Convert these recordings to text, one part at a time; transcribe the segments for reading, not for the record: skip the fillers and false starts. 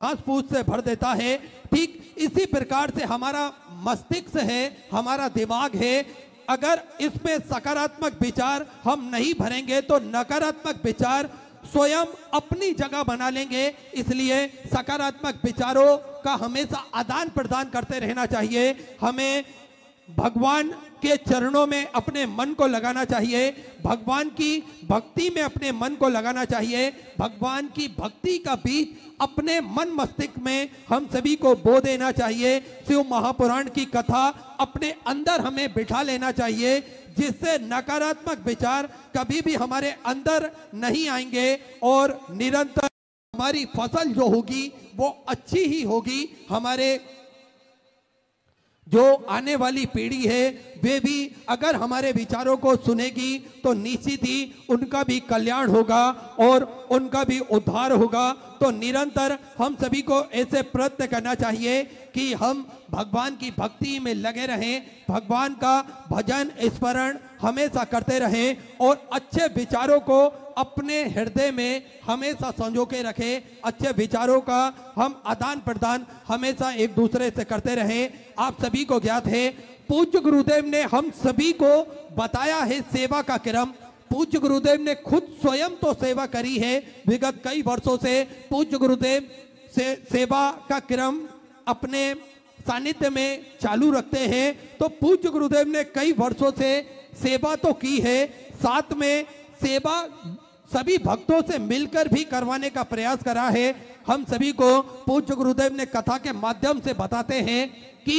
घास फूस से भर देता है, ठीक इसी प्रकार से हमारा मस्तिष्क है, हमारा दिमाग है, अगर इसमें सकारात्मक विचार हम नहीं भरेंगे तो नकारात्मक विचार स्वयं अपनी जगह बना लेंगे। इसलिए सकारात्मक विचारों का हमेशा आदान प्रदान करते रहना चाहिए। हमें भगवान के चरणों में अपने मन को लगाना चाहिए, भगवान की भक्ति में अपने मन को लगाना चाहिए, भगवान की भक्ति का बीज अपने मन मस्तिष्क में हम सभी को बो देना चाहिए। शिव महापुराण की कथा अपने अंदर हमें बिठा लेना चाहिए, जिससे नकारात्मक विचार कभी भी हमारे अंदर नहीं आएंगे और निरंतर हमारी फसल जो होगी वो अच्छी ही होगी। हमारे जो आने वाली पीढ़ी है वे भी अगर हमारे विचारों को सुनेगी तो निश्चित ही उनका भी कल्याण होगा और उनका भी उद्धार होगा। तो निरंतर हम सभी को ऐसे प्रयत्न करना चाहिए कि हम भगवान की भक्ति में लगे रहें, भगवान का भजन स्मरण हमेशा करते रहें और अच्छे विचारों को अपने हृदय में हमेशा संजो के रखें। अच्छे विचारों का हम आदान प्रदान हमेशा एक दूसरे से करते रहें। आप सभी को ज्ञात है पूज्य गुरुदेव ने हम सभी को बताया है सेवा का क्रम। पूज्य गुरुदेव ने खुद स्वयं तो सेवा करी है, विगत कई वर्षों से पूज्य गुरुदेव से सेवा का क्रम अपने सानिध्य में चालू रखते हैं। तो पूज्य गुरुदेव ने कई वर्षों से सेवा तो की है, साथ में सेवा सभी भक्तों से मिलकर भी करवाने का प्रयास करा है। हम सभी को पूज्य गुरुदेव ने कथा के माध्यम से बताते हैं कि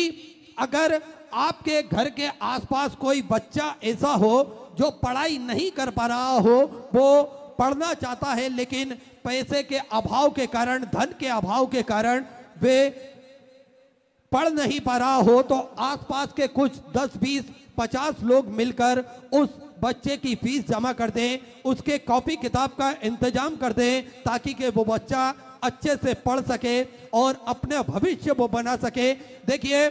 अगर आपके घर के आसपास कोई बच्चा ऐसा हो जो पढ़ाई नहीं कर पा रहा हो, वो पढ़ना चाहता है लेकिन पैसे के अभाव के कारण, धन के अभाव के कारण वे पढ़ नहीं पा रहा हो, तो आसपास के कुछ 10, 20, 50 लोग मिलकर उस बच्चे की फीस जमा कर दें, उसके कॉपी किताब का इंतजाम कर दें ताकि कि वो बच्चा अच्छे से पढ़ सके और अपना भविष्य वो बना सके। देखिए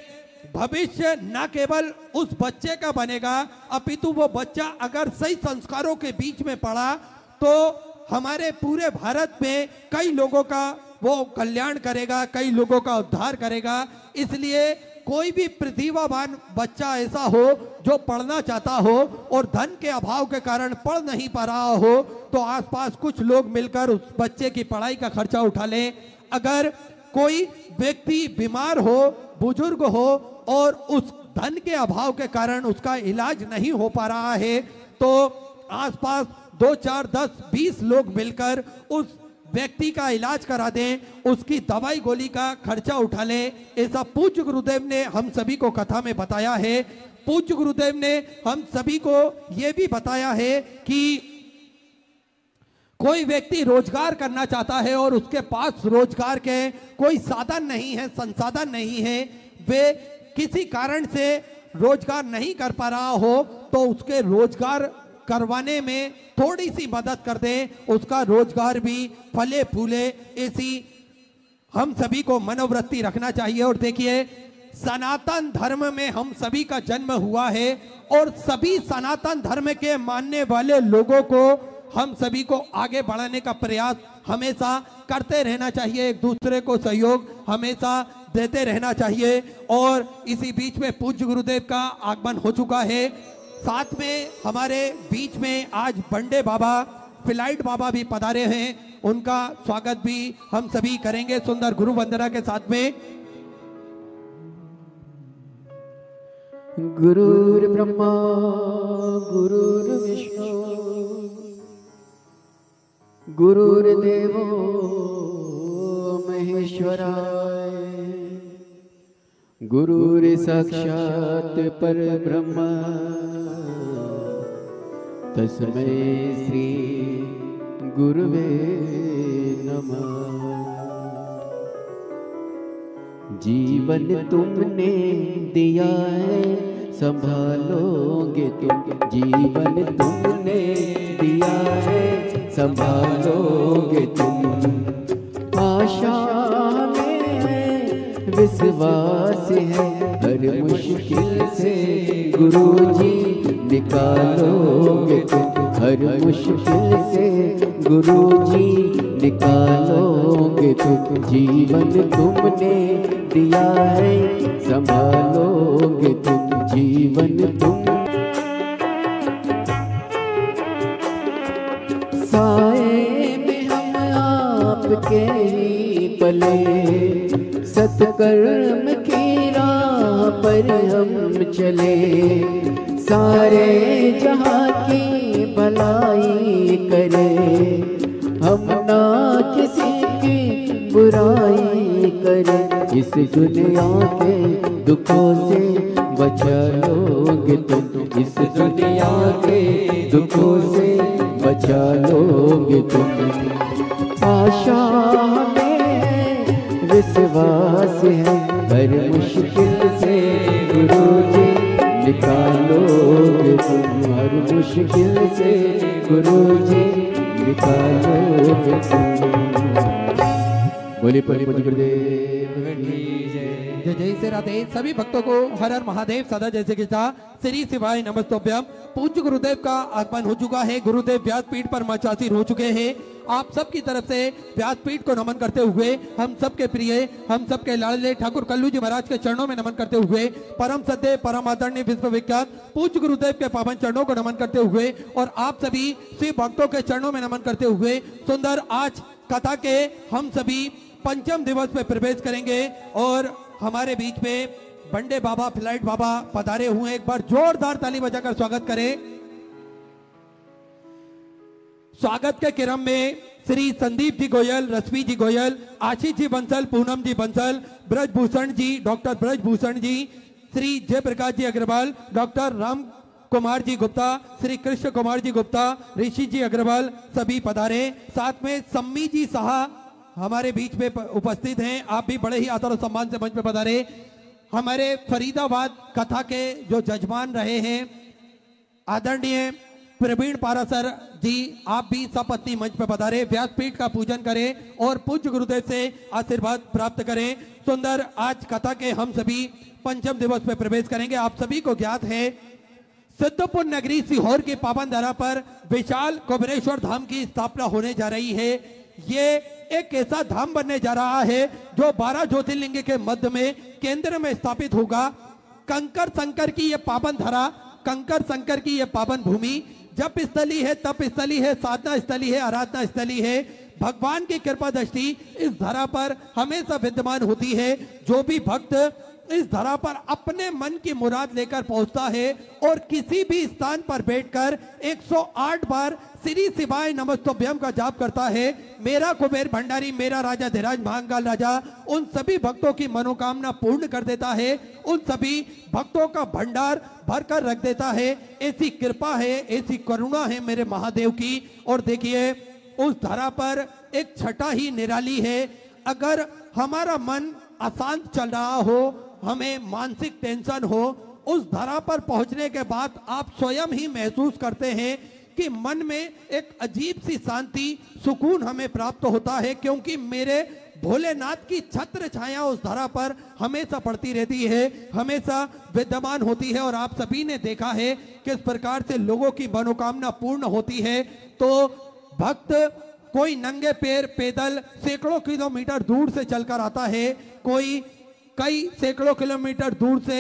भविष्य न केवल उस बच्चे का बनेगा, अपितु वो बच्चा अगर सही संस्कारों के बीच में पढ़ा तो हमारे पूरे भारत में कई लोगों का वो कल्याण करेगा, कई लोगों का उद्धार करेगा। इसलिए कोई भी प्रतिभावान बच्चा ऐसा हो जो पढ़ना चाहता हो और धन के अभाव के कारण पढ़ नहीं पा रहा हो, तो आसपास कुछ लोग मिलकर उस बच्चे की पढ़ाई का खर्चा उठा लें। अगर कोई व्यक्ति बीमार हो, बुजुर्ग हो और उस धन के अभाव के कारण उसका इलाज नहीं हो पा रहा है, तो आसपास 2, 4, 10, 20 लोग मिलकर उस व्यक्ति का इलाज करा दें, उसकी दवाई गोली का खर्चा उठा लें। ऐसा पूज्य गुरुदेव ने हम सभी को कथा में बताया है। पूज्य गुरुदेव ने हम सभी को यह भी बताया है कि कोई व्यक्ति रोजगार करना चाहता है और उसके पास रोजगार के कोई साधन नहीं है, संसाधन नहीं है, वे किसी कारण से रोजगार नहीं कर पा रहा हो, तो उसके रोजगार करवाने में थोड़ी सी मदद कर दें, उसका रोजगार भी फले फूले। ऐसी हम सभी को मनोवृत्ति रखना चाहिए। और देखिए सनातन धर्म में हम सभी का जन्म हुआ है और सभी सनातन धर्म के मानने वाले लोगों को हम सभी को आगे बढ़ाने का प्रयास हमेशा करते रहना चाहिए, एक दूसरे को सहयोग हमेशा देते रहना चाहिए। और इसी बीच में पूज्य गुरुदेव का आगमन हो चुका है। साथ में हमारे बीच में आज बंडे बाबा, फिलाइट बाबा भी पधारे हैं, उनका स्वागत भी हम सभी करेंगे सुंदर गुरु वंदना के साथ में। गुरुर् ब्रह्मा गुरुर्विष्णु गुरुर्देवो महेश्वराय गुरुर्साक्षात् परब्रह्म तस्मै श्री गुरुवे नमः। जीवन तुमने दिया है संभालोगे तुम, जीवन तुमने दिया है संभालोगे तुम। आशा में विश्वास है हर मुश्किल से गुरुजी निकालोगे तुम, हर मुश्किल से गुरुजी निकालोगे तुम, जीवन तुमने दिया है संभालोगे तुम, जीवन तुम। साए में हम आपके ही पले, सत्कर्म की राह पर हम चले, सारे जहां की भलाई करे, हम ना किसी की बुराई करे। इस दुनिया के दुखों से बचा लोगे तुम, इस दुनिया के दुखों से बचा लोगे तुम। आशा में है, विश्वास है, हर मुश्किल से गुरुजी निकालोगे तुम, हर मुश्किल से गुरुजी निकालोगे तुम। बोले पले गुरुदेव की जय। जय जय श्री राधे। सभी भक्तों को हर हर महादेव सदा जैसे की श्री शिवाय नमस्तोभ्यम। पूज्य गुरुदेव का आगमन हो चुका है। गुरुदेव व्यासपीठ पर मंचासीन हो चुके हैं। आप सबकी तरफ से व्यासपीठ को नमन करते हुए हम सबके प्रिय, हम सबके लाडले ठाकुर कल्लू जी महाराज के चरणों में नमन करते हुए, परम सत्य परम आदरणीय विश्वविख्यात पूज्य गुरुदेव के पावन चरणों को नमन करते हुए और आप सभी शिव भक्तों के चरणों में नमन करते हुए सुंदर आज कथा के हम सभी पंचम दिवस में प्रवेश करेंगे और हमारे बीच में बंडे बाबा फ्लाइट बाबा पधारे हुए। एक बार जोरदार ताली बजाकर स्वागत करें। स्वागत के क्रम में श्री संदीप जी गोयल, रश्मि जी गोयल, आशीष जी बंसल, पूनम जी बंसल, ब्रजभूषण जी, डॉक्टर ब्रजभूषण जी, श्री जयप्रकाश जी अग्रवाल, डॉक्टर राम कुमार जी गुप्ता, श्री कृष्ण कुमार जी गुप्ता, ऋषि जी अग्रवाल सभी पधारे। साथ में सम्मी जी साहा हमारे बीच में उपस्थित हैं। आप भी बड़े ही आदर और सम्मान से मंच पे पधारे। हमारे फरीदाबाद कथा के जो जजमान रहे हैं आदरणीय प्रवीण पारासर जी, आप भी सपत्नी मंच पे पधारे। व्यासपीठ का पूजन करें और पूज्य गुरुदेव से आशीर्वाद प्राप्त करें। सुंदर आज कथा के हम सभी पंचम दिवस में प्रवेश करेंगे। आप सभी को ज्ञात है सिद्धपुर नगरी सीहोर की पावन धरा पर विशाल कुबेरेश्वर धाम की स्थापना होने जा रही है। ये एक ऐसा धाम बनने जा रहा है जो 12 ज्योतिर्लिंग के मध्य में केंद्र में स्थापित होगा। कंकर संकर की ये पावन धरा, कंकर संकर की ये पावन भूमि जप स्थली है, तप स्थली है, साधना स्थली है, आराधना स्थली है। भगवान की कृपा दृष्टि इस धरा पर हमेशा विद्यमान होती है। जो भी भक्त इस धरा पर अपने मन की मुराद लेकर पहुंचता है और किसी भी स्थान पर बैठकर 108 बार श्री शिवाय नमस्तोभ्यम का जाप करता है, मेरा कुबेर भंडारी, मेरा राजा धीराज महाकाल राजा उन सभी भक्तों की मनोकामना पूर्ण कर देता है, उन सभी भक्तों का भंडार भरकर रख देता है। ऐसी कृपा है, ऐसी करुणा है मेरे महादेव की। और देखिए उस धरा पर एक छटा ही निराली है। अगर हमारा मन अशांत चल रहा हो, हमें मानसिक टेंशन हो, उस धरा पर पहुंचने के बाद आप स्वयं ही महसूस करते हैं कि मन में एक अजीब सी शांति, सुकून हमें प्राप्त होता है, क्योंकि मेरे भोलेनाथ की छत्र छाया उस धरा पर हमेशा पड़ती रहती है, हमेशा विद्यमान होती है। और आप सभी ने देखा है किस प्रकार से लोगों की मनोकामना पूर्ण होती है। तो भक्त कोई नंगे पैर पैदल सैकड़ों किलोमीटर दूर से चलकर आता है, कोई कई सैकड़ों किलोमीटर दूर से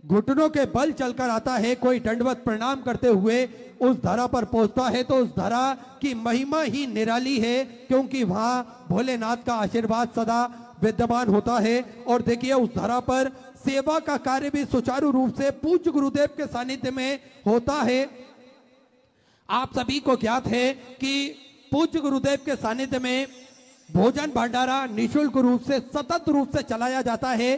घुटनों के बल चलकर आता है, कोई दंडवत प्रणाम करते हुए उस धरा पर पहुंचता है। तो उस धरा की महिमा ही निराली है, क्योंकि वहां भोलेनाथ का आशीर्वाद सदा विद्यमान होता है। और देखिए उस धरा पर सेवा का कार्य भी सुचारू रूप से पूज्य गुरुदेव के सानिध्य में होता है। आप सभी को ज्ञात है कि पूज्य गुरुदेव के सानिध्य में भोजन भंडारा निःशुल्क रूप से सतत रूप से चलाया जाता है।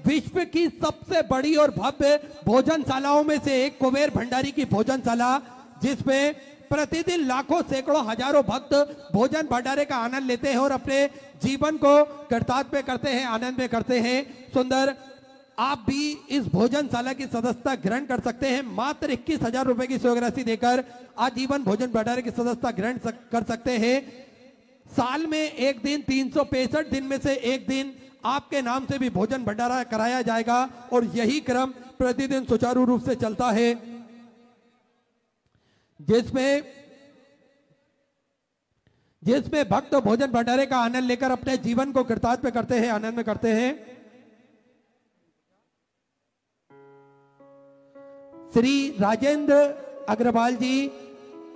विश्व की सबसे बड़ी और भव्य भोजनशालाओं में से एक कुबेर भंडारी की भोजनशाला, जिसमें प्रतिदिन लाखों सैकड़ों हजारों भक्त भोजन भंडारे का आनंद लेते हैं और अपने जीवन को कृतार्थ करते हैं, आनंद में करते हैं। सुंदर आप भी इस भोजनशाला की सदस्यता ग्रहण कर सकते हैं। मात्र 21,000 रुपए की सेवा राशि देकर आजीवन भोजन भंडारे की सदस्यता ग्रहण कर सकते हैं। साल में एक दिन, 365 दिन में से एक दिन आपके नाम से भी भोजन भंडारा कराया जाएगा और यही क्रम प्रतिदिन सुचारू रूप से चलता है। जिसमें भक्त भोजन भंडारे का आनंद लेकर अपने जीवन को कृतार्थ में करते हैं, आनंद में करते हैं। श्री राजेंद्र अग्रवाल जी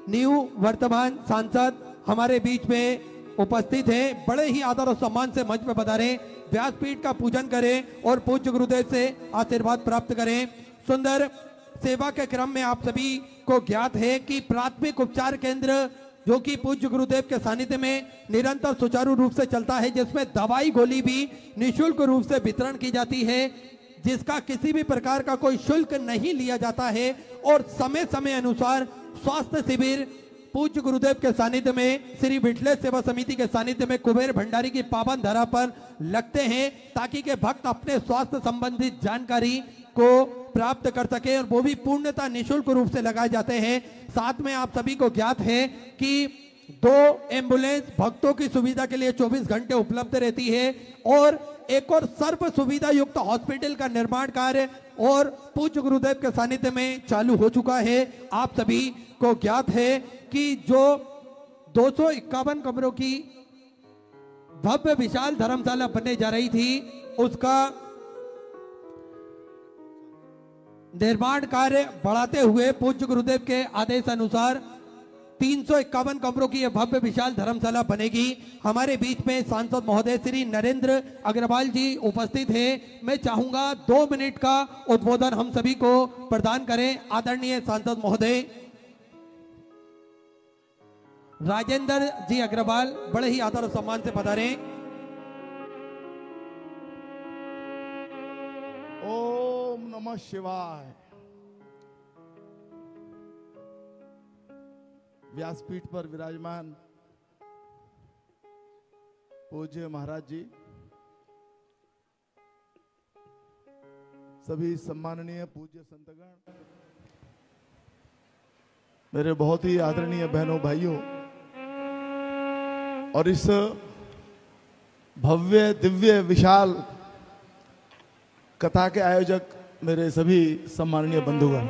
न्यू वर्तमान सांसद हमारे बीच में उपस्थित हैं। बड़े ही आदर और सम्मान से मंच में पधारे, व्यासपीठ का पूजन करें और पूज्य गुरुदेव से आशीर्वाद प्राप्त करें। सुंदर सेवा के क्रम में आप सभी को ज्ञात है कि प्राथमिक उपचार केंद्र जो कि पूज्य गुरुदेव के सानिध्य में निरंतर सुचारू रूप से चलता है, जिसमें दवाई गोली भी निःशुल्क रूप से वितरण की जाती है, जिसका किसी भी प्रकार का कोई शुल्क नहीं लिया जाता है और समय समय अनुसार स्वास्थ्य शिविर पूज्य गुरुदेव के सानिध्य में श्री विठलेश सेवा समिति के सानिध्य में कुबेर भंडारी की पावन धरा पर लगते हैं, ताकि के भक्त अपने स्वास्थ्य संबंधित जानकारी को प्राप्त कर सके और वो भी पूर्णतः निःशुल्क रूप से लगाए जाते हैं। साथ में आप सभी को ज्ञात है कि 2 एम्बुलेंस भक्तों की सुविधा के लिए 24 घंटे उपलब्ध रहती है और एक और सर्व सुविधा युक्त हॉस्पिटल का निर्माण कार्य और पूज्य गुरुदेव के सानिध्य में चालू हो चुका है। आप सभी को ज्ञात है कि जो 251 कमरों की भव्य विशाल धर्मशाला बनने जा रही थी, उसका निर्माण कार्य बढ़ाते हुए पूज्य गुरुदेव के आदेश अनुसार 351 कमरों की यह भव्य विशाल धर्मशाला बनेगी। हमारे बीच में सांसद महोदय श्री नरेंद्र अग्रवाल जी उपस्थित हैं। मैं चाहूंगा 2 मिनट का उद्बोधन हम सभी को प्रदान करें। आदरणीय सांसद महोदय राजेंद्र जी अग्रवाल बड़े ही आदर और सम्मान से पधारे। ओम नमः शिवाय। व्यासपीठ पर विराजमान पूज्य महाराज जी, सभी सम्माननीय पूज्य संतगण, मेरे बहुत ही आदरणीय बहनों भाइयों, और इस भव्य दिव्य विशाल कथा के आयोजक मेरे सभी सम्माननीय बंधुगण,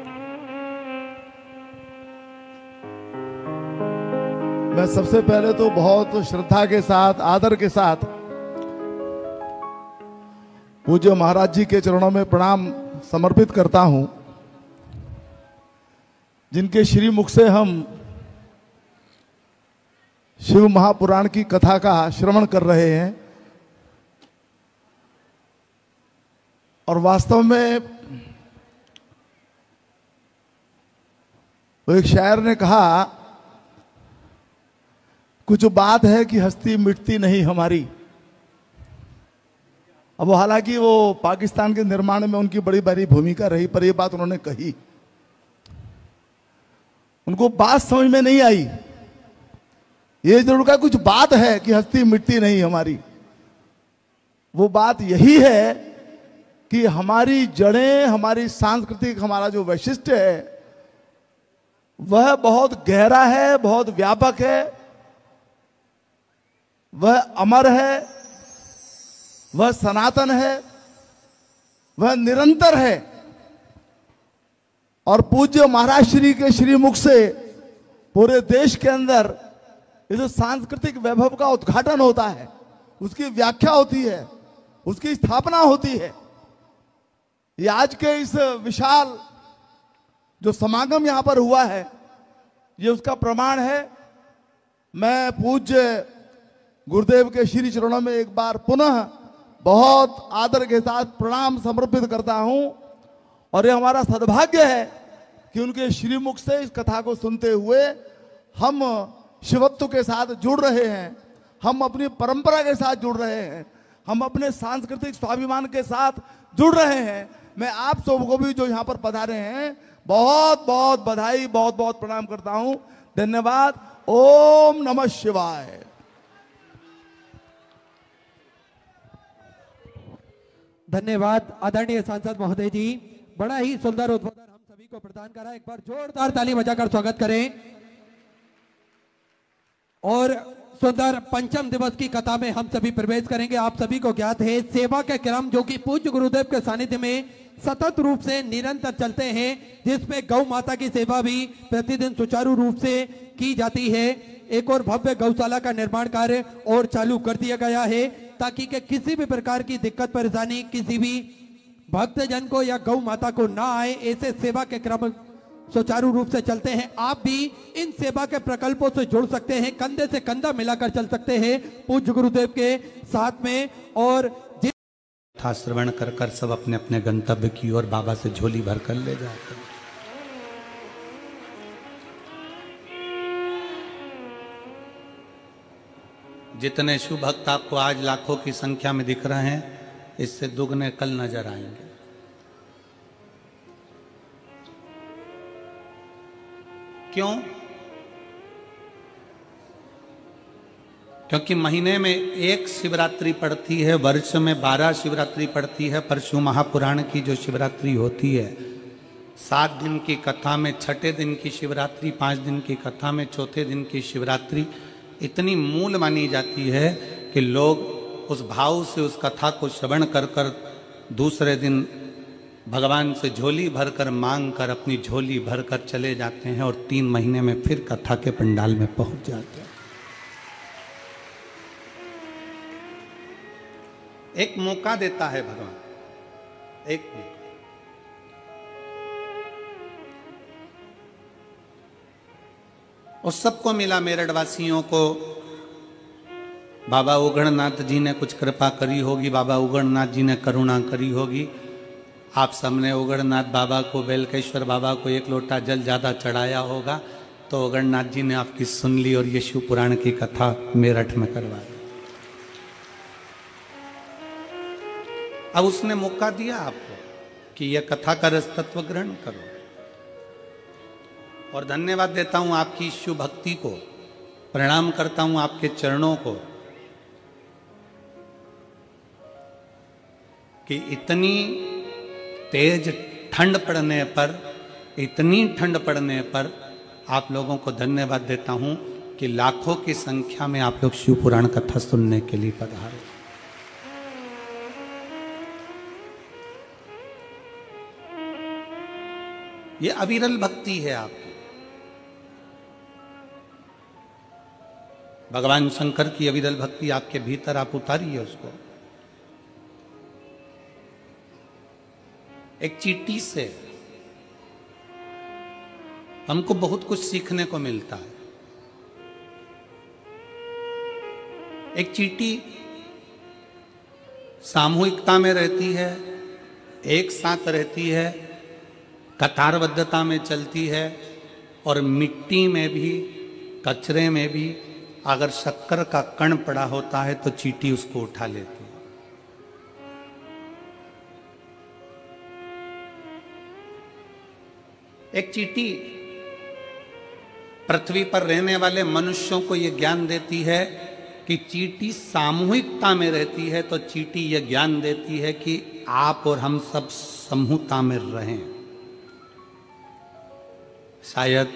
मैं सबसे पहले तो बहुत श्रद्धा के साथ, आदर के साथ पूज्य महाराज जी के चरणों में प्रणाम समर्पित करता हूं, जिनके श्री मुख से हम शिव महापुराण की कथा का श्रवण कर रहे हैं। और वास्तव में वो एक शायर ने कहा, कुछ बात है कि हस्ती मिटती नहीं हमारी। अब हालांकि वो पाकिस्तान के निर्माण में उनकी बड़ी बड़ी भूमिका रही, पर ये बात उन्होंने कही, उनको बात समझ में नहीं आई। ये जरूर का कुछ बात है कि हस्ती मिटती नहीं हमारी। वो बात यही है कि हमारी जड़ें, हमारी सांस्कृतिक, हमारा जो वैशिष्ट्य है वह बहुत गहरा है, बहुत व्यापक है, वह अमर है, वह सनातन है, वह निरंतर है। और पूज्य महाराज श्री के श्रीमुख से पूरे देश के अंदर ये जो सांस्कृतिक वैभव का उद्घाटन होता है, उसकी व्याख्या होती है, उसकी स्थापना होती है। ये आज के इस विशाल जो समागम यहां पर हुआ है, ये उसका प्रमाण है। मैं पूज्य गुरुदेव के श्री चरणों में एक बार पुनः बहुत आदर के साथ प्रणाम समर्पित करता हूं। और ये हमारा सद्भाग्य है कि उनके श्रीमुख से इस कथा को सुनते हुए हम शिवत्व के साथ जुड़ रहे हैं, हम अपनी परंपरा के साथ जुड़ रहे हैं, हम अपने सांस्कृतिक स्वाभिमान के साथ जुड़ रहे हैं। मैं आप सबको भी जो यहाँ पर पधारे हैं बहुत बहुत बधाई, बहुत बहुत प्रणाम करता हूं। धन्यवाद। ओम नमः शिवाय। धन्यवाद आदरणीय सांसद महोदय जी, बड़ा ही सुंदर उद्बोधन हम सभी को प्रदान करा। एक बार जोरदार ताली बजाकर स्वागत करें। और सुंदर पंचम दिवस की कथा में हम सभी प्रवेश करेंगे। आप सभी को ज्ञात है सेवा के क्रम जो कि पूज्य गुरुदेव के सानिध्य में सतत रूप से निरंतर चलते हैं, जिसमें गौ माता की सेवा भी प्रतिदिन सुचारू रूप से की जाती है। एक और भव्य गौशाला का निर्माण कार्य और चालू कर दिया गया है ताकि के किसी भी प्रकार की दिक्कत परेशानी किसी भी भक्तजन को या गौ माता को ना आए, ऐसे सेवा के क्रम सुचारू रूप से चलते हैं। आप भी इन सेवा के प्रकल्पों से जुड़ सकते हैं, कंधे से कंधा मिलाकर चल सकते हैं पूज्य गुरुदेव के साथ में। और था श्रवण कर कर सब अपने अपने गंतव्य की ओर बाबा से झोली भर कर ले जाते हैं। जितने शुभ भक्त आपको आज लाखों की संख्या में दिख रहे हैं, इससे दुगने कल नजर आएंगे। क्यों? क्योंकि महीने में एक शिवरात्रि पड़ती है, वर्ष में 12 शिवरात्रि पड़ती है। परशु महापुराण की जो शिवरात्रि होती है, 7 दिन की कथा में छठे दिन की शिवरात्रि, 5 दिन की कथा में चौथे दिन की शिवरात्रि इतनी मूल मानी जाती है कि लोग उस भाव से उस कथा को श्रवण कर कर दूसरे दिन भगवान से झोली भरकर मांग कर अपनी झोली भरकर चले जाते हैं और 3 महीने में फिर कथा के पंडाल में पहुंच जाते हैं। एक मौका देता है भगवान, एक मौका। उस सबको मिला, मेरठवासियों को बाबा उगड़नाथ जी ने कुछ कृपा करी होगी, बाबा उगड़नाथ जी ने करुणा करी होगी। आप सबने उगड़नाथ बाबा को, बेलकेश्वर बाबा को 1 लोटा जल ज्यादा चढ़ाया होगा, तो उगड़नाथ जी ने आपकी सुन ली और ये शिव पुराण की कथा मेरठ में करवा दी। अब उसने मौका दिया आपको कि यह कथा का रस तत्व ग्रहण करो। और धन्यवाद देता हूं आपकी शिव भक्ति को, प्रणाम करता हूं आपके चरणों को कि इतनी तेज ठंड पड़ने पर, इतनी ठंड पड़ने पर आप लोगों को धन्यवाद देता हूं कि लाखों की संख्या में आप लोग शिव पुराण कथा सुनने के लिए पधारे। ये अविरल भक्ति है आपकी। भगवान शंकर की अविरल भक्ति आपके भीतर आप उतारिए उसको। एक चींटी से हमको बहुत कुछ सीखने को मिलता है। एक चींटी सामूहिकता में रहती है, एक साथ रहती है, कतारबद्धता में चलती है और मिट्टी में भी, कचरे में भी अगर शक्कर का कण पड़ा होता है तो चींटी उसको उठा लेती है। एक चींटी पृथ्वी पर रहने वाले मनुष्यों को यह ज्ञान देती है कि चींटी सामूहिकता में रहती है, तो चींटी यह ज्ञान देती है कि आप और हम सब समूहता में रहें। शायद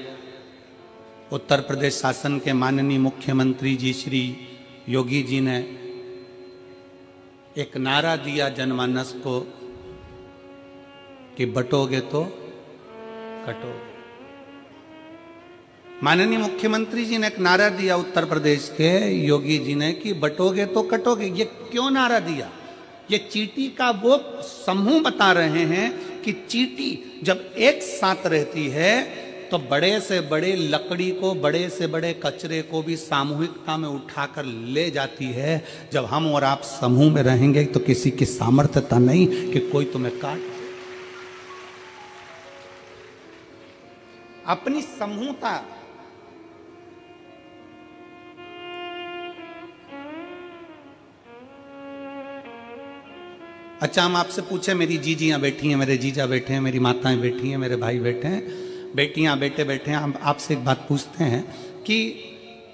उत्तर प्रदेश शासन के माननीय मुख्यमंत्री जी श्री योगी जी ने एक नारा दिया जनमानस को कि बटोगे तो कटोगे। माननीय मुख्यमंत्री जी ने एक नारा दिया उत्तर प्रदेश के योगी जी ने कि बटोगे तो कटोगे। ये क्यों नारा दिया? ये चींटी का वो समूह बता रहे हैं कि चींटी जब एक साथ रहती है तो बड़े से बड़े लकड़ी को, बड़े से बड़े कचरे को भी सामूहिकता में उठाकर ले जाती है। जब हम और आप समूह में रहेंगे तो किसी की सामर्थ्यता नहीं कि कोई तुम्हें काट दे। अपनी समूहता अच्छा, हम आपसे पूछे, मेरी जीजियां बैठी हैं, मेरे जीजा बैठे हैं, मेरी माताएं बैठी हैं, मेरे भाई बैठे हैं, बेटियां बेटे बैठे हैं, हम आपसे एक बात पूछते हैं कि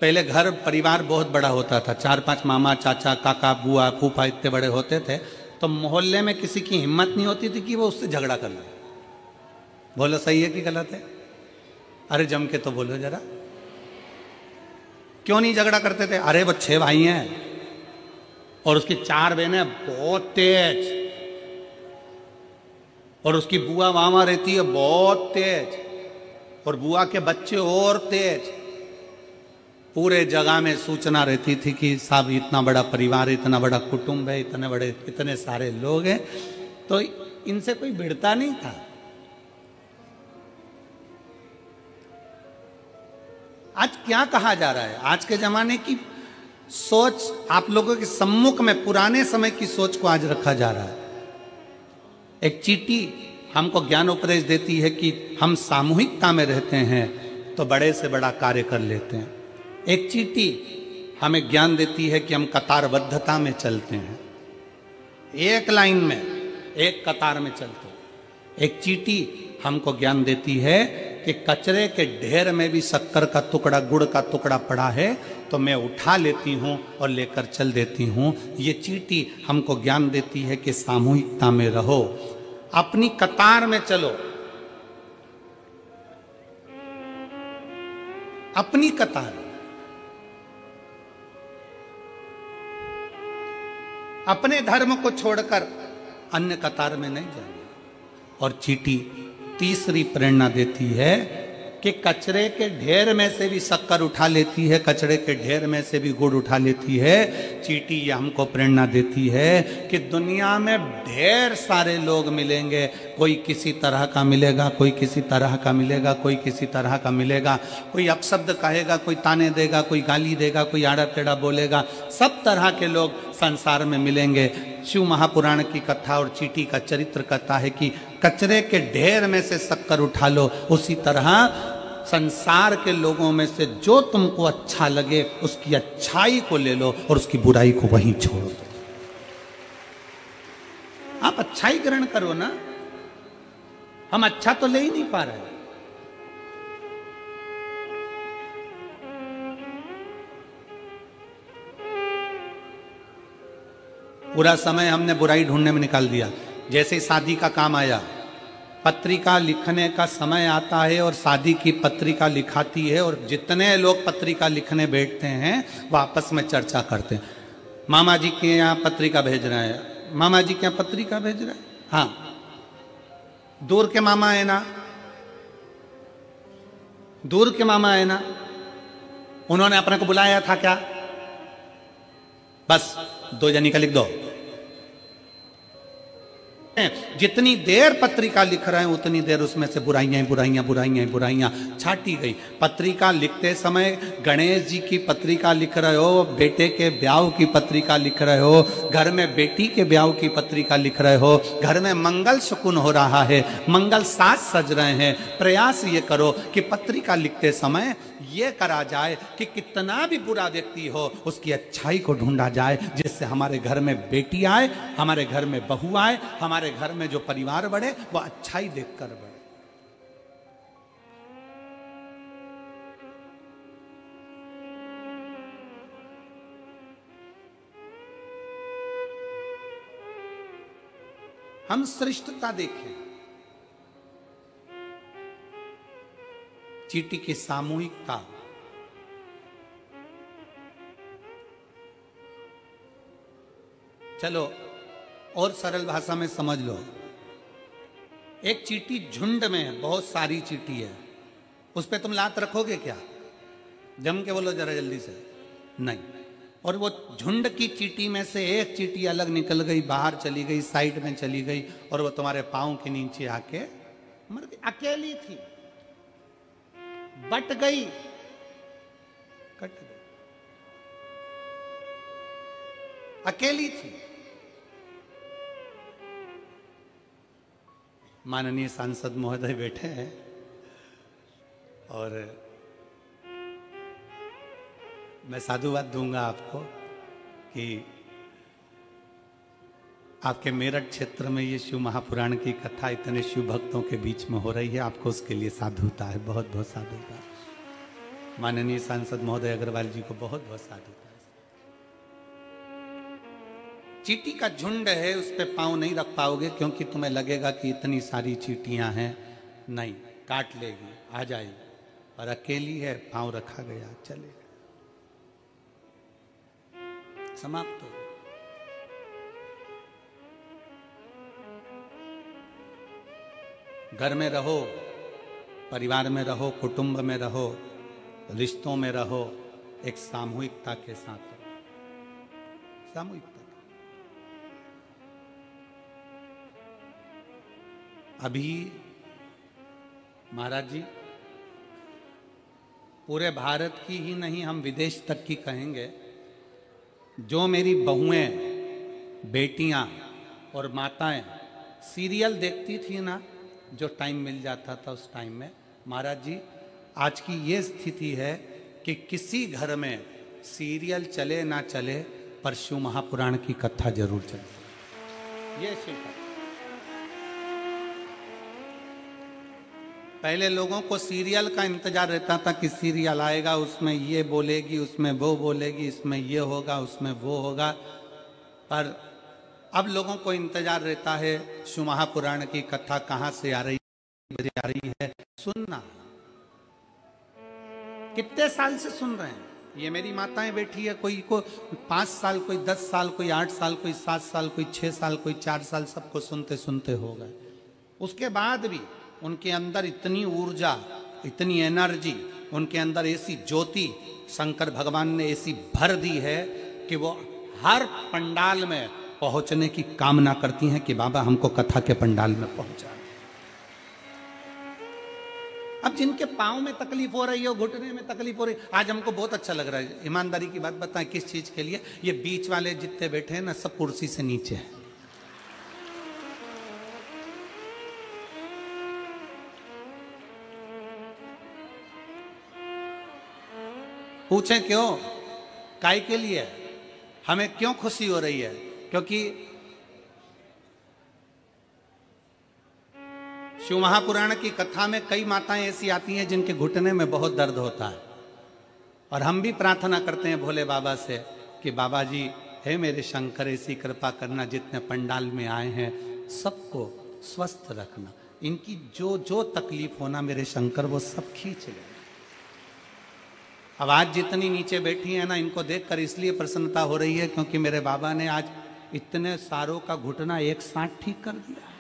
पहले घर परिवार बहुत बड़ा होता था, 4-5 मामा चाचा काका बुआ फूफा इतने बड़े होते थे, तो मोहल्ले में किसी की हिम्मत नहीं होती थी कि वो उससे झगड़ा कर ले। बोलो सही है कि गलत है? अरे जम के तो बोलो जरा। क्यों नहीं झगड़ा करते थे? अरे वो 6 भाई हैं और उसकी 4 बहनें, बहुत तेज, और उसकी बुआ वहां रहती है, बहुत तेज, और बुआ के बच्चे और तेज। पूरे जगह में सूचना रहती थी कि साहब इतना बड़ा परिवार, इतना बड़ा कुटुंब है, इतने सारे लोग हैं, तो इनसे कोई भिड़ता नहीं था। आज क्या कहा जा रहा है? आज के जमाने की सोच आप लोगों के सम्मुख में पुराने समय की सोच को आज रखा जा रहा है। एक चींटी हमको ज्ञान उपदेश देती है कि हम सामूहिकता में रहते हैं तो बड़े से बड़ा कार्य कर लेते हैं। एक चींटी हमें ज्ञान देती है कि हम कतारबद्धता में चलते हैं, एक लाइन में, एक कतार में चलते हैं। एक चींटी हमको ज्ञान देती है कि कचरे के ढेर में भी शक्कर का टुकड़ा, गुड़ का टुकड़ा पड़ा है तो मैं उठा लेती हूं और लेकर चल देती हूं। ये चींटी हमको ज्ञान देती है कि सामूहिकता में रहो, अपनी कतार में चलो, अपनी कतार, अपने धर्म को छोड़कर अन्य कतार में नहीं जाना। और चींटी तीसरी प्रेरणा देती है कि कचरे के ढेर में से भी शक्कर उठा लेती है, कचरे के ढेर में से भी गुड़ उठा लेती है। चींटी ये हमको प्रेरणा देती है कि दुनिया में ढेर सारे लोग मिलेंगे, कोई किसी तरह का मिलेगा, कोई किसी तरह का मिलेगा, कोई किसी तरह का मिलेगा, कोई अपशब्द कहेगा, कोई ताने देगा, कोई गाली देगा, कोई आड़ा टेढ़ा बोलेगा, सब तरह के लोग संसार में मिलेंगे। शिव महापुराण की कथा और चींटी का चरित्र कहता है कि कचरे के ढेर में से शक्कर उठा लो, उसी तरह संसार के लोगों में से जो तुमको अच्छा लगे उसकी अच्छाई को ले लो और उसकी बुराई को वहीं छोड़ दो। आप अच्छाई ग्रहण करो ना, हम अच्छा तो ले ही नहीं पा रहे। पूरा समय हमने बुराई ढूंढने में निकाल दिया। जैसे शादी का काम आया, पत्रिका लिखने का समय आता है और शादी की पत्रिका लिखाती है, और जितने लोग पत्रिका लिखने बैठते हैं वो आपस में चर्चा करते हैं। मामा जी के यहाँ पत्रिका भेज रहे हैं, मामा जी के यहाँ पत्रिका भेज रहे हैं, हाँ दूर के मामा है ना, दूर के मामा है ना, उन्होंने अपने को बुलाया था क्या? बस 2 जनी का लिख दो। जितनी देर पत्रिका लिख रहे हैं उतनी देर उसमें से बुराइयां बुराइयां बुराइयां बुराइयां छाटी गई। पत्रिका लिखते समय गणेश जी की पत्रिका लिख रहे हो, बेटे के ब्याह की पत्रिका लिख रहे हो, घर में बेटी के ब्याह की पत्रिका लिख रहे हो, घर में मंगल शकुन हो रहा है, मंगल साज सज रहे हैं। प्रयास ये करो कि पत्रिका लिखते समय ये करा जाए कि कितना भी बुरा व्यक्ति हो उसकी अच्छाई को ढूंढा जाए, जिससे हमारे घर में बेटी आए, हमारे घर में बहू आए, हमारे घर में जो परिवार बढ़े वो अच्छाई देखकर बढ़े। हम श्रेष्ठता देखें, चींटी की सामूहिकता, चलो और सरल भाषा में समझ लो। एक चींटी झुंड में है, बहुत सारी चींटी है, उस पे तुम लात रखोगे क्या? जम के बोलो जरा जल्दी से, नहीं। और वो झुंड की चींटी में से एक चींटी अलग निकल गई, बाहर चली गई, साइड में चली गई, और वो तुम्हारे पांव के नीचे आके मर गई। अकेली थी, बट गई, कट गई, अकेली थी। माननीय सांसद महोदय बैठे हैं और मैं साधुवाद दूंगा आपको कि आपके मेरठ क्षेत्र में ये शिव महापुराण की कथा इतने शिव भक्तों के बीच में हो रही है, आपको उसके लिए साधुता है, बहुत बहुत साधुता। माननीय सांसद महोदय अग्रवाल जी को बहुत बहुत साधुता। चींटी का झुंड है, उस पे पांव नहीं रख पाओगे क्योंकि तुम्हें लगेगा कि इतनी सारी चींटियां हैं, नहीं, काट लेगी, आ जाएगी। और अकेली है, पांव रखा गया, चलेगा। समाप्त हो। घर में रहो, परिवार में रहो, कुटुंब में रहो, रिश्तों में रहो, एक सामूहिकता के साथ रहो। सामूहिकता। अभी महाराज जी पूरे भारत की ही नहीं, हम विदेश तक की कहेंगे, जो मेरी बहुएं, बेटियां और माताएं सीरियल देखती थी ना, जो टाइम मिल जाता था उस टाइम में, महाराज जी आज की ये स्थिति है कि किसी घर में सीरियल चले ना चले पर शिव महापुराण की कथा जरूर चले। ये शिव कथा। पहले लोगों को सीरियल का इंतजार रहता था कि सीरियल आएगा, उसमें ये बोलेगी, उसमें वो बोलेगी, इसमें ये होगा, उसमें वो होगा, पर अब लोगों को इंतजार रहता है शिव महापुराण की कथा कहाँ से आ रही है, सुनना। कितने साल से सुन रहे हैं, ये मेरी माताएं बैठी है, कोई को 5 साल, कोई 10 साल, कोई 8 साल, कोई 7 साल, कोई 6 साल, कोई 4 साल, सबको सुनते सुनते हो गए। उसके बाद भी उनके अंदर इतनी ऊर्जा, इतनी एनर्जी, उनके अंदर ऐसी ज्योति शंकर भगवान ने ऐसी भर दी है कि वो हर पंडाल में पहुंचने की कामना करती हैं कि बाबा हमको कथा के पंडाल में पहुंचा। अब जिनके पाँव में तकलीफ हो रही हो, घुटने में तकलीफ हो रही, आज हमको बहुत अच्छा लग रहा है। ईमानदारी की बात बताएं, किस चीज के लिए? ये बीच वाले जितने बैठे हैं ना, सब कुर्सी से नीचे है। पूछें क्यों? काय के लिए? हमें क्यों खुशी हो रही है? क्योंकि शिव महापुराण की कथा में कई माताएं ऐसी आती हैं जिनके घुटने में बहुत दर्द होता है, और हम भी प्रार्थना करते हैं भोले बाबा से कि बाबा जी, हे मेरे शंकर, ऐसी कृपा करना, जितने पंडाल में आए हैं सबको स्वस्थ रखना, इनकी जो जो तकलीफ होना मेरे शंकर वो सब खींच ले। अब आज जितनी नीचे बैठी है ना, इनको देखकर इसलिए प्रसन्नता हो रही है क्योंकि मेरे बाबा ने आज इतने सारों का घुटना एक साथ ठीक कर दिया।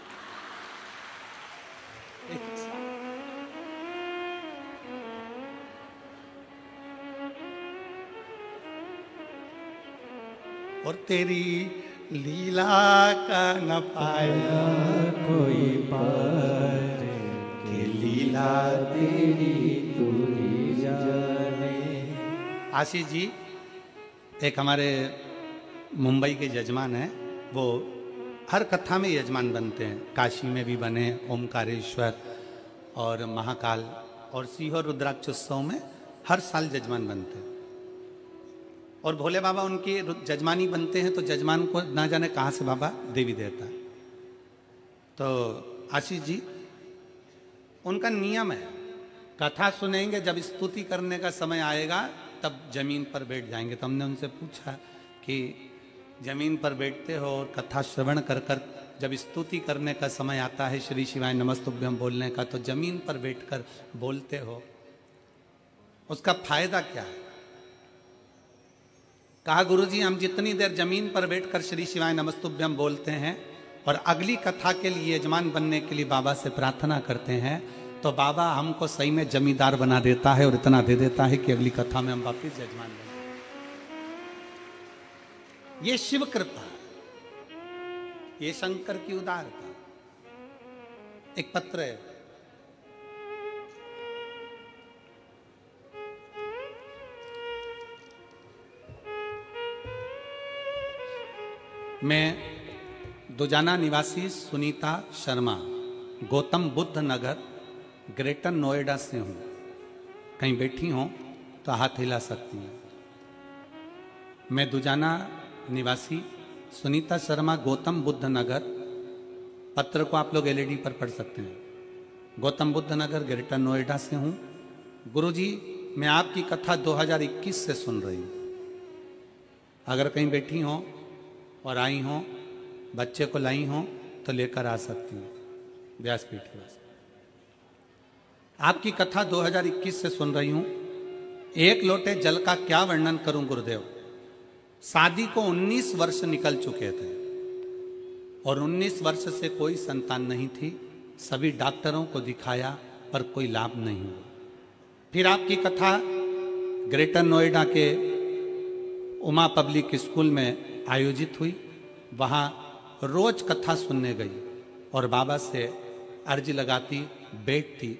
और तेरी लीला का न पाया कोई पार, कि लीला तेरी तू ही जाने। आशीष जी एक हमारे मुंबई के यजमान हैं, वो हर कथा में यजमान बनते हैं, काशी में भी बने, ओमकारेश्वर और महाकाल और सीहोर रुद्राक्ष उत्सव में हर साल यजमान बनते हैं। और भोले बाबा उनके जजमानी बनते हैं तो जजमान को ना जाने कहाँ से बाबा देवी देता है। तो आशीष जी उनका नियम है, कथा सुनेंगे, जब स्तुति करने का समय आएगा तब जमीन पर बैठ जाएंगे। तो हमने उनसे पूछा कि जमीन पर बैठते हो और कथा श्रवण कर कर जब स्तुति करने का समय आता है, श्री शिवाय नमस्तुभ्यम बोलने का, तो जमीन पर बैठकर बोलते हो, उसका फायदा क्या है? कहा गुरुजी हम जितनी देर जमीन पर बैठकर श्री शिवाय नमस्तुभ्यम बोलते हैं और अगली कथा के लिए यजमान बनने के लिए बाबा से प्रार्थना करते हैं, तो बाबा हमको सही में जमींदार बना देता है और इतना दे देता है कि अगली कथा में हम वापिस यजमान बने। ये शिव कृपा, ये शंकर की उदारता। एक पत्र है, मैं दुजाना निवासी सुनीता शर्मा, गौतम बुद्ध नगर, ग्रेटर नोएडा से हूँ। कहीं बैठी हो तो हाथ हिला सकती हैं। मैं दुजाना निवासी सुनीता शर्मा, गौतम बुद्ध नगर, पत्र को आप लोग एलईडी पर पढ़ सकते हैं, गौतम बुद्ध नगर, ग्रेटर नोएडा से हूँ। गुरुजी मैं आपकी कथा 2021 से सुन रही हूँ। अगर कहीं बैठी हो और आई हो, बच्चे को लाई हो तो लेकर आ सकती हूँ व्यासपीठ पर। आपकी कथा 2021 से सुन रही हूँ। एक लोटे जल का क्या वर्णन करूं गुरुदेव, शादी को 19 वर्ष निकल चुके थे और 19 वर्ष से कोई संतान नहीं थी। सभी डॉक्टरों को दिखाया पर कोई लाभ नहीं हुआ। फिर आपकी कथा ग्रेटर नोएडा के उमा पब्लिक स्कूल में आयोजित हुई। वहाँ रोज कथा सुनने गई और बाबा से अर्जी लगाती, बैठती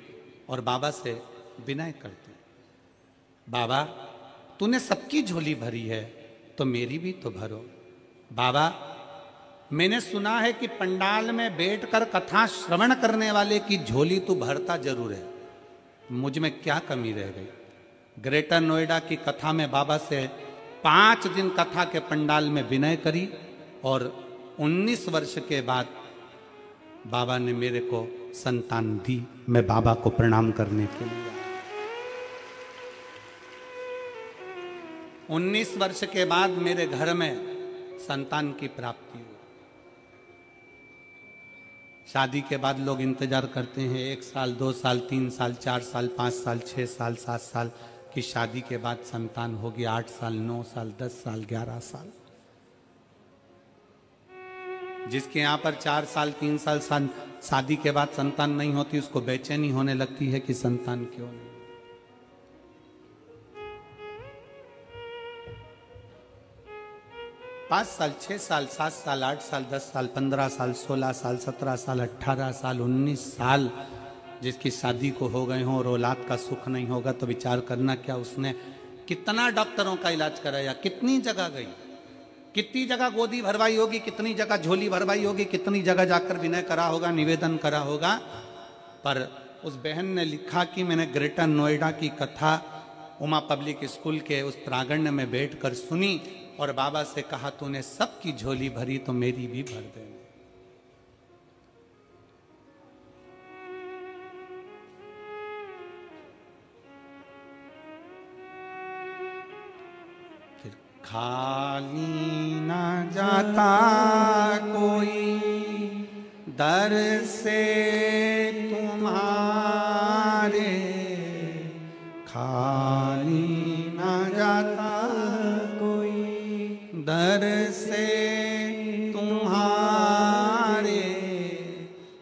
और बाबा से विनय करती, बाबा तूने सबकी झोली भरी है तो मेरी भी तो भरो। बाबा मैंने सुना है कि पंडाल में बैठकर कथा श्रवण करने वाले की झोली तू भरता जरूर है, मुझ में क्या कमी रह गई। ग्रेटर नोएडा की कथा में बाबा से 5 दिन कथा के पंडाल में विनय करी और 19 वर्ष के बाद बाबा ने मेरे को संतान दी। मैं बाबा को प्रणाम करने के लिए आया। 19 वर्ष के बाद मेरे घर में संतान की प्राप्ति हुई। शादी के बाद लोग इंतजार करते हैं 1 साल, 2 साल, 3 साल, 4 साल, 5 साल, 6 साल, 7 साल की शादी के बाद संतान होगी, 8 साल, 9 साल, 10 साल, 11 साल। जिसके यहाँ पर 4 साल, 3 साल शादी के बाद संतान नहीं होती, उसको बेचैनी होने लगती है कि संतान क्यों नहीं। 5 साल, 6 साल, 7 साल, 8 साल, 10 साल, 15 साल, 16 साल, 17 साल, 18 साल, 19 साल जिसकी शादी को हो गए हों और औलाद का सुख नहीं होगा तो विचार करना क्या उसने कितना डॉक्टरों का इलाज कराया, कितनी जगह गई, कितनी जगह गोदी भरवाई होगी, कितनी जगह झोली भरवाई होगी, कितनी जगह जाकर विनय करा होगा, निवेदन करा होगा। पर उस बहन ने लिखा कि मैंने ग्रेटर नोएडा की कथा उमा पब्लिक स्कूल के उस प्रांगण में बैठकर सुनी और बाबा से कहा तूने सबकी झोली भरी तो मेरी भी भर दे। फिर खाली ना जाता कोई दर से तुम्हारे, खाली ना जाता दर से तुम्हारे,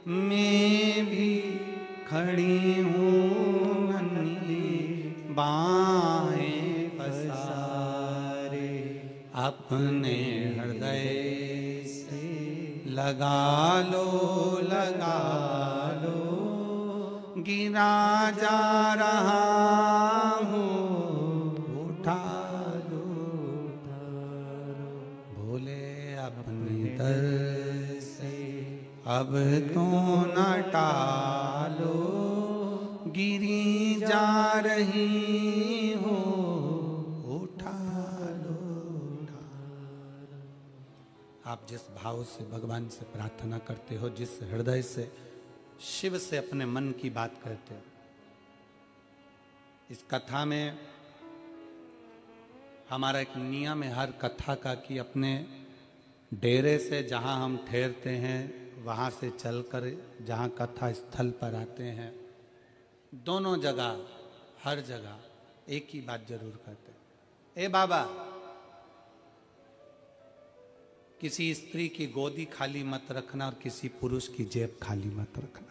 मैं भी खड़ी हूँ नन्ही बाहें पसारे, अपने हृदय से लगा लो, गिरा जा रहा हूँ, उठा अपने दर से अब तो न टालो, गिरी जा रही हो, उठा लो। आप जिस भाव से भगवान से प्रार्थना करते हो, जिस हृदय से शिव से अपने मन की बात करते हो, इस कथा में हमारा एक नियम है हर कथा का कि अपने डेरे से जहाँ हम ठहरते हैं वहाँ से चलकर जहाँ कथा स्थल पर आते हैं, दोनों जगह हर जगह एक ही बात जरूर करते हैं, ए बाबा किसी स्त्री की गोदी खाली मत रखना और किसी पुरुष की जेब खाली मत रखना।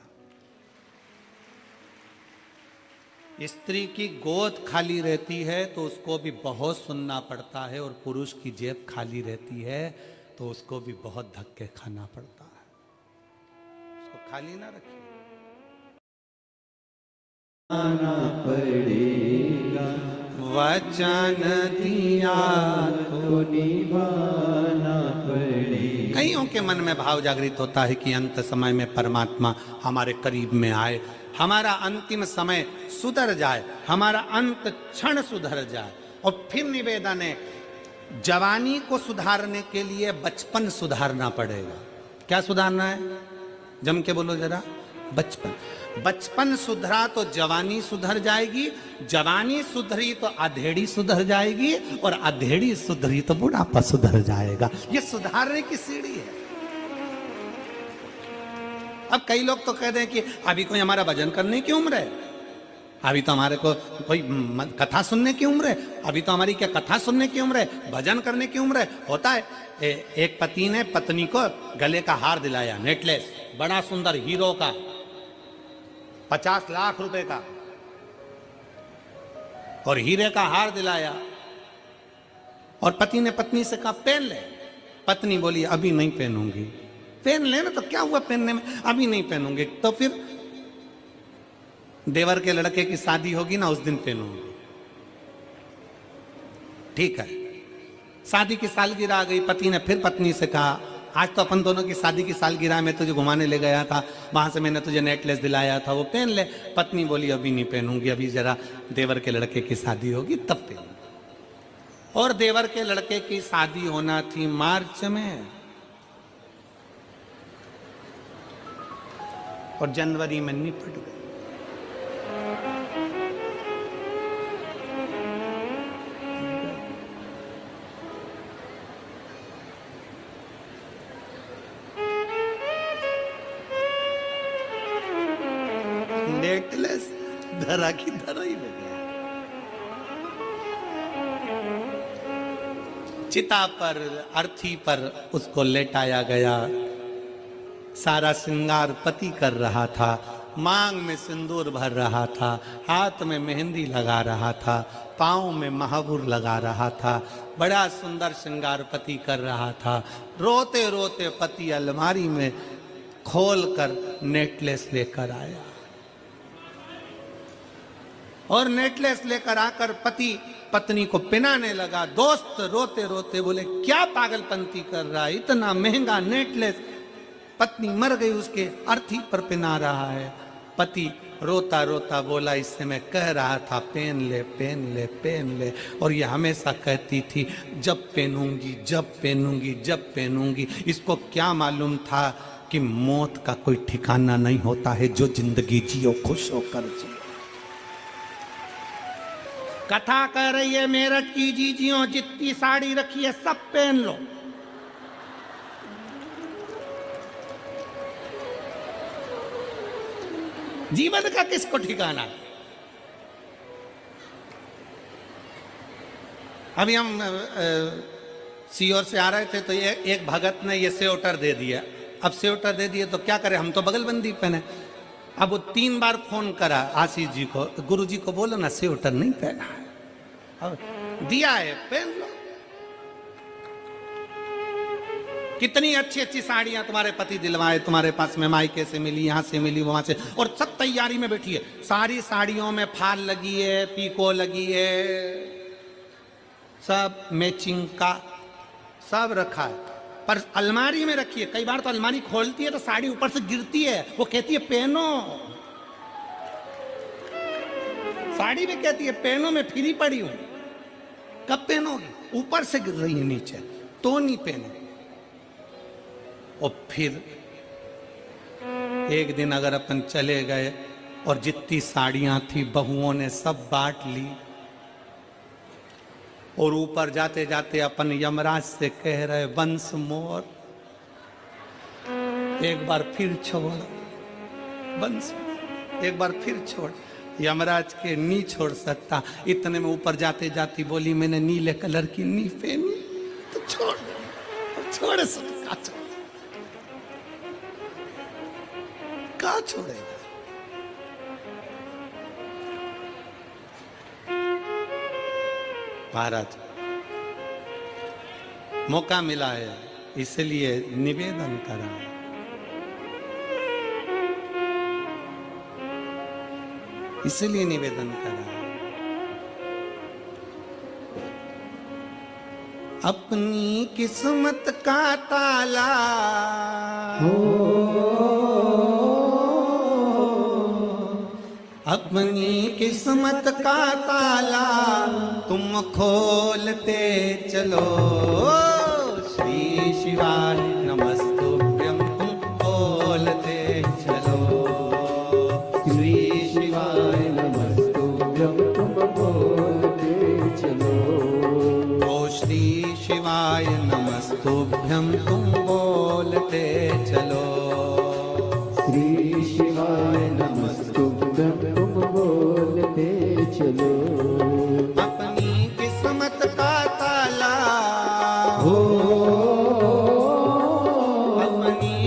स्त्री की गोद खाली रहती है तो उसको भी बहुत सुनना पड़ता है और पुरुष की जेब खाली रहती है तो उसको भी बहुत धक्के खाना पड़ता है। उसको खाली ना रखिए। आना पड़ेगा, वचन दिया तो निभाना पड़ेगा। कईयों के मन में भाव जागृत होता है कि अंत समय में परमात्मा हमारे करीब में आए, हमारा अंतिम समय सुधर जाए, हमारा अंत क्षण सुधर जाए। और फिर निवेदन है, जवानी को सुधारने के लिए बचपन सुधारना पड़ेगा। क्या सुधारना है? जम के बोलो जरा। बचपन। बचपन सुधरा तो जवानी सुधर जाएगी, जवानी सुधरी तो अधेड़ी सुधर जाएगी और अधेड़ी सुधरी तो बुढ़ापा सुधर जाएगा। ये सुधारने की सीढ़ी है। अब कई लोग तो कहते हैं कि अभी कोई हमारा भजन करने की उम्र है, अभी तो हमारे को कोई कथा सुनने की उम्र है, अभी तो हमारी क्या कथा सुनने की उम्र है, भजन करने की उम्र है। होता है एक पति ने पत्नी को गले का हार दिलाया, नेकलेस बड़ा सुंदर हीरो का, 50 लाख रुपए का, और हीरे का हार दिलाया। और पति ने पत्नी से कहा पहन ले। पत्नी बोली अभी नहीं पहनूंगी। पहन लेना तो क्या हुआ पहनने में, अभी नहीं पहनूंगी। तो फिर देवर के लड़के की शादी होगी ना, उस दिन पहनूंगी। ठीक है, शादी की सालगिरह आ गई। पति ने फिर पत्नी से कहा आज तो अपन दोनों की शादी की सालगिरह में तुझे घुमाने ले गया था, वहां से मैंने तुझे नेकलेस दिलाया था, वो पहन ले। पत्नी बोली अभी नहीं पहनूंगी, अभी जरा देवर के लड़के की शादी होगी तब पहनूंगी। और देवर के लड़के की शादी होना थी मार्च में, और जनवरी में निपट गई। नेकलेस धरा की धरा ही लग गया। चिता पर, अर्थी पर उसको लेटाया गया। सारा श्रृंगार पति कर रहा था, मांग में सिंदूर भर रहा था, हाथ में मेहंदी लगा रहा था, पाँव में महावुर लगा रहा था। बड़ा सुंदर श्रृंगार पति कर रहा था। रोते रोते पति अलमारी में खोलकर नेकलेस लेकर आया, और नेकलेस लेकर आकर पति पत्नी को पहनाने लगा। दोस्त रोते रोते बोले क्या पागलपंती कर रहा है, इतना महंगा नेकलेस। पत्नी मर गई, उसके अर्थी पर पहना रहा है। पति रोता रोता बोला इससे मैं कह रहा था पहन ले पहन ले पहन ले, और ये हमेशा कहती थी जब पहनूंगी जब पहनूंगी जब पहनूंगी। इसको क्या मालूम था कि मौत का कोई ठिकाना नहीं होता है, जो जिंदगी जियो खुश होकर जियो। कथा कह रही है मेरठ की जीजियों, जितनी साड़ी रखी है सब पहन लो। जीवन का किसको ठिकाना। अभी हम सीओर से आ रहे थे तो एक भगत ने ये स्वेटर दे दिया। अब स्वेटर दे दिए तो क्या करें, हम तो बगलबंदी पहने। अब वो 3 बार फोन करा आशीष जी को, गुरु जी को बोलो ना स्वेटर नहीं पहना है, अब दिया है पहन लो। कितनी अच्छी अच्छी साड़ियां तुम्हारे पति दिलवाए, तुम्हारे पास में मायके से मिली, यहां से मिली, वहां से, और सब तैयारी में बैठी है। सारी साड़ियों में फाल लगी है, पीको लगी है, सब मैचिंग का सब रखा है, पर अलमारी में रखी है। कई बार तो अलमारी खोलती है तो साड़ी ऊपर से गिरती है, वो कहती है पहनो। साड़ी भी कहती है पहनो, मैं फ्री पड़ी हूं, कब पहनोगी, ऊपर से गिर रही है नीचे तो नहीं पहनो। और फिर एक दिन अगर अपन चले गए और जितनी साड़ियां थी बहुओं ने सब बांट ली, और ऊपर जाते जाते अपन यमराज से कह रहे वंस मोर, एक बार फिर छोड़, वंस एक बार फिर छोड़। यमराज के नी छोड़ सकता, इतने में ऊपर जाते जाती बोली मैंने नीले कलर की नी पहनी तो छोड़ दे, छोड़ सकता, कहाँ छोड़ेगा। महाराज मौका मिला है इसलिए निवेदन करा, इसलिए निवेदन करा। अपनी किस्मत का ताला अपनी किस्मत का ताला तुम खोलते चलो। श्री शिवाय नमस्तुभ्यं तुम खोलते चलो। श्री शिवाय नमस्तुभ्यं तुम बोलते चलो। ओ श्री शिवाय नमस्तुभ्यं तुम बोलते चलो। श्री शिवाय नमस्तुभ्यं तुम बोलते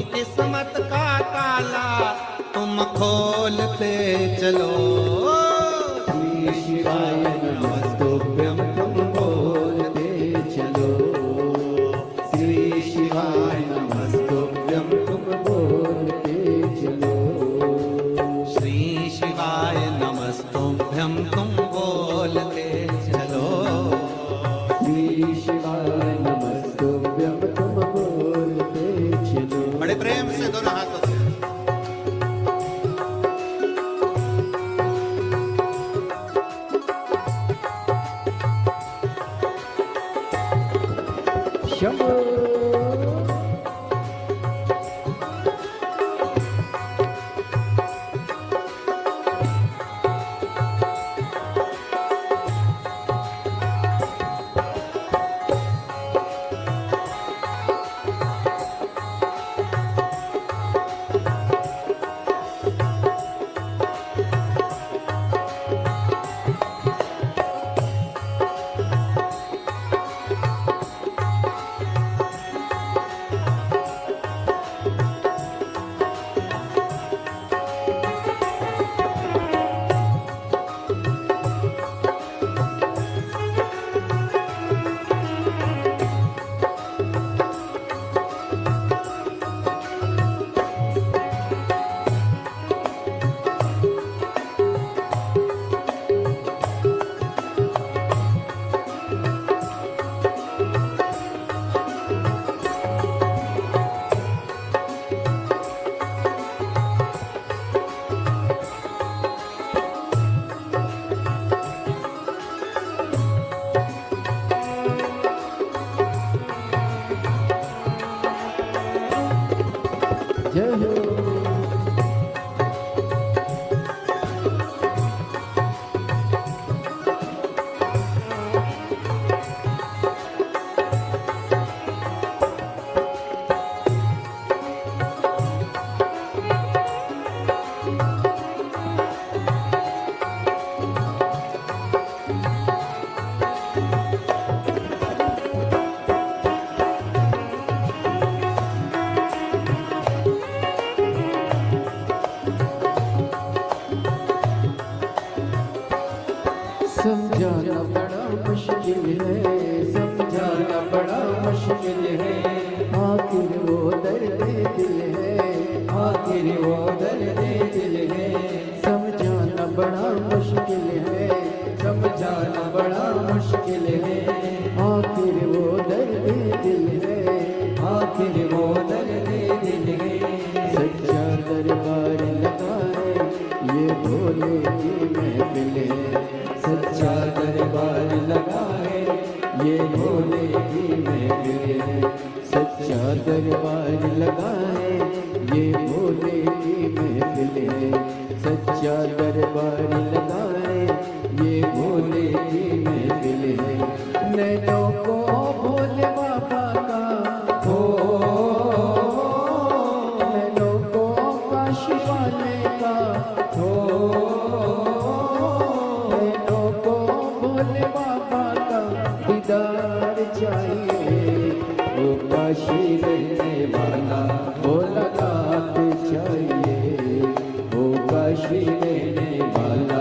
किस्मत का ताला तुम खोलते चलो। श्री शिवाय नमस्तुभ्यं तुम बोलते चलो। श्री शिवाय नमस्तुभ्यं तुम बोलते चलो। श्री शिवाय नमस्तुभ्यं तुम बोलते चलो। श्री शिवाय नमस्तुभ्यं तुम बोलते चलो। बड़े प्रेम से दोनों हाथों से शंभो। जय हो। समझाना बड़ा मुश्किल है, समझाना बड़ा मुश्किल है। आखिर वो दर्द दिल है, आखिर वो दर्द दिल है। समझाना बड़ा मुश्किल है, समझाना बड़ा मुश्किल है। आखिर वो दर्द दिल है, आखिर वो दर्द दिल है। सच्चा दरबार लगा है, ये भोले की महफिल है। सच्चा दरबार लगा है, ये भोले की महफिल है। सच्चा दरबार लगा है, ये भोले की महफिल है। सच्चा दरबार लगा है, ये भोले की महफिल है। नैनों को भोले बाबा का हो, नैनों को काशी वाले का हो, भोले बाबा का दीदार चाहिए। वो काशी रहने वाला मुलाकात चाहिए। वो काशी रहने वाला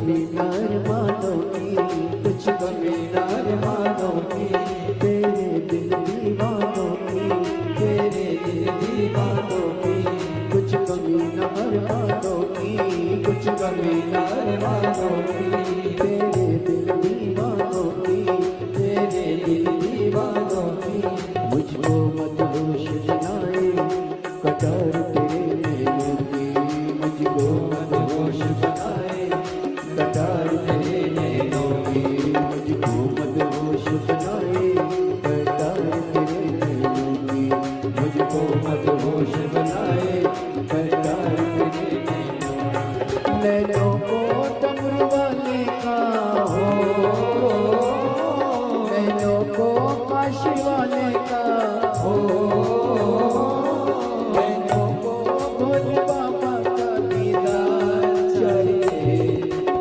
कमी नार मानो की, कुछ कमी नार मानो की, तेरे दिल दीवानों की, तेरे दिल दीवानों की, कुछ कमी नार मानो की, कुछ कमी नार मानो की, तेरे दिल दीवानों की, तेरे दिल दीवानों की, मुझको मत होश बनाए कटार तेरे नैनों की, मुझको मत होश बनाए कटार तेरे नैनों की, मुझको मत होश बनाए कटार तेरे नैनों की, मुझको मत होश बनाए कटार तेरे नैनों को डमरू वाले का हो, नैनों को काशी वाले का हो, नैनों को भोले बाबा का दीदार चाहिए,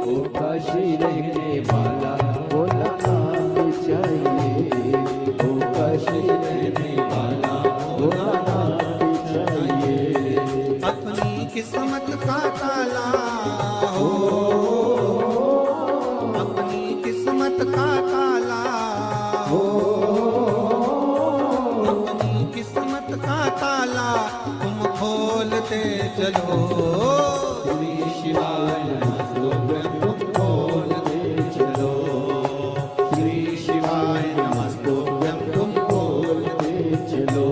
वो काशी रहने वाला भोला नाम चाहिए, वो काशी रहने वाला भोला नाम चाहिए। अपनी किस्मत का ताला हो, अपनी किस्मत का ताला हो, अपनी किस्मत का ताला तुम खोलते चलो, श्री शिवाय नमस्तुभ्यं तुम खोलते चलो, श्री शिवाय नमस्तुभ्यं तुम खोलते चलो,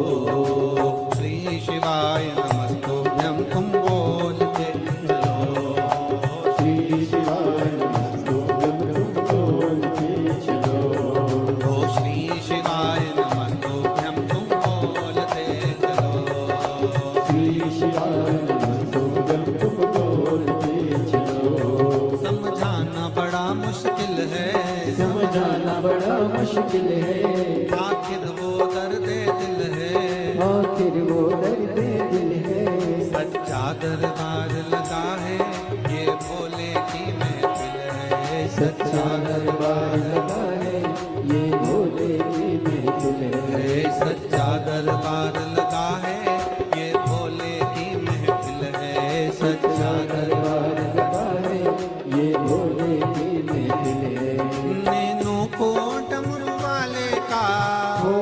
श्री शिवाय नमस्तुभ्यं तुम बोलते चलो, श्री शिवाय नमस्तुभ्यं तुम खोलते चलो, ओ श्री शिवाय नमस्तुभ्यं तुम बोलते चलो, श्री शिवाय नमस्तुभ्यं तुम खोलते चलो। समझाना बड़ा मुश्किल है, समझाना बड़ा मुश्किल है, आखिर वो दर्द दिल है, आखिर वो दर्द दिल है, सच्चा दरबार लगा है ये भोले की महफिल है, सच्चा दरबार लगा है ये भोले की महफिल है, सच्चा दरबार लगा है ये भोले की महफिल है, सच्चा दरबार लगा है ये भोले की महफिल है। नैनों को डमरू वाले का हो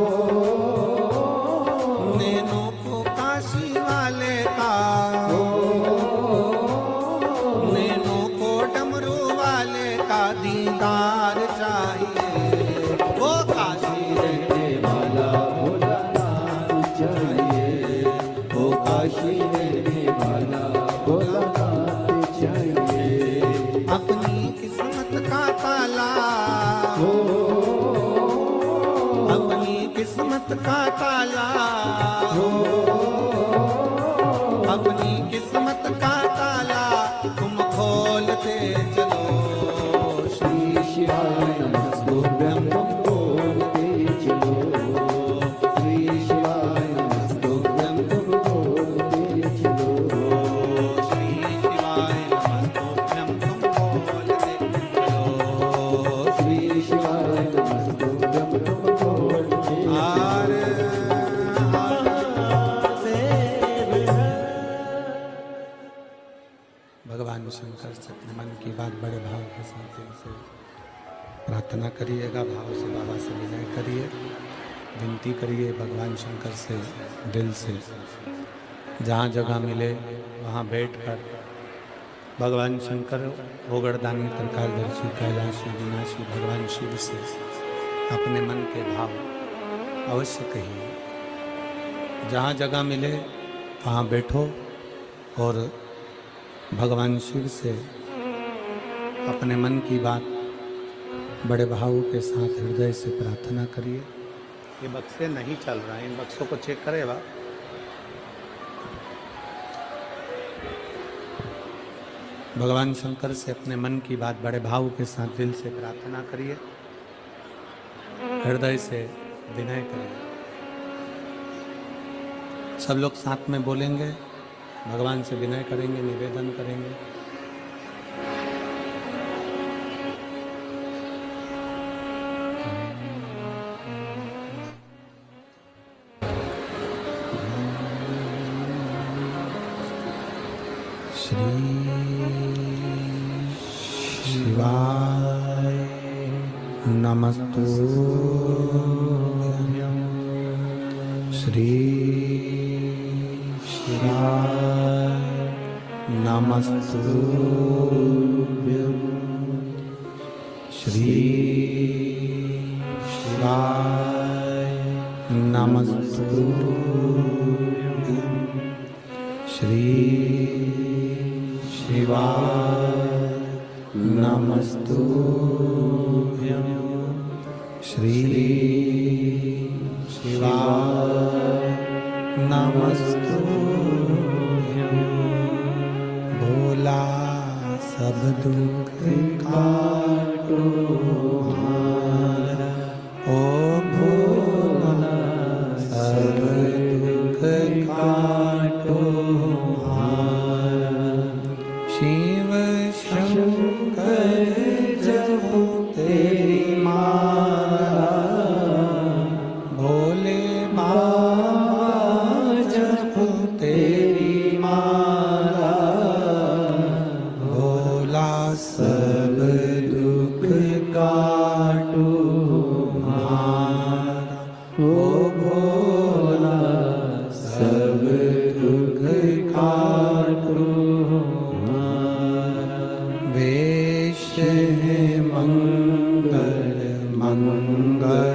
नैनों को काशी वाले का, नैनों को डमरू वाले का दीदार चाहिए, वो काशी रहने वाला भोला नाम चाहिए, वो काशी रहने वाला भोला नाम चाहिए। अपनी किस्मत का ताला हो अपनी किस्मत का ताला हो अपनी किस्मत का ताला तुम खोलते चलो, श्री शिवाय नमस्तुभ्यं तुम बोलते चलो, श्री शिवाय नमस्तुभ्यं तुम बोलते चलो, श्री शिवाय नमस्तुभ्यं तुम बोलते चलो, श्री शिवाय नमस्तुभ्यं तुम बोलते आरे भगवान शंकर से अपने मन की बात बड़े भाव के साथ दिल से प्रार्थना करिएगा, भाव से बाबा से विनय करिए, विनती करिए भगवान शंकर से दिल से, जहाँ जगह मिले वहाँ बैठकर भगवान शंकर ओगड़दानी त्रिकालदर्शी कैलाशी विनाशी भगवान शिव से अपने मन के भाव अवश्य कहिए, जहाँ जगह मिले वहाँ बैठो और भगवान शिव से अपने मन की बात बड़े भाव के साथ हृदय से प्रार्थना करिए। ये बक्से नहीं चल रहा है, इन बक्सों को चेक करे बा। भगवान शंकर से अपने मन की बात बड़े भाव के साथ दिल से प्रार्थना करिए, हृदय से विनय करिए। सब लोग साथ में बोलेंगे, भगवान से विनय करेंगे, निवेदन करेंगे। श्री शिवाय नमस्तुभ्यं श्री शिवाय नमस्तुभ्यं श्री शिवाय नमस्तुभ्यं श्री शिवाय नमस्तुभ्यं श्री शिवाय नमस्तुभ्यं भोला सब दुख काटो हमारा, ओ भोला सब दुख काटो हमारा। शिव शंकर जप तेरी माला, भोले बाबा जप तेरी माला, भोला सब दुख काटो हमारा, ओ भोला सब दुख काटो हमारा। वेश है मंगल मंगलकारी,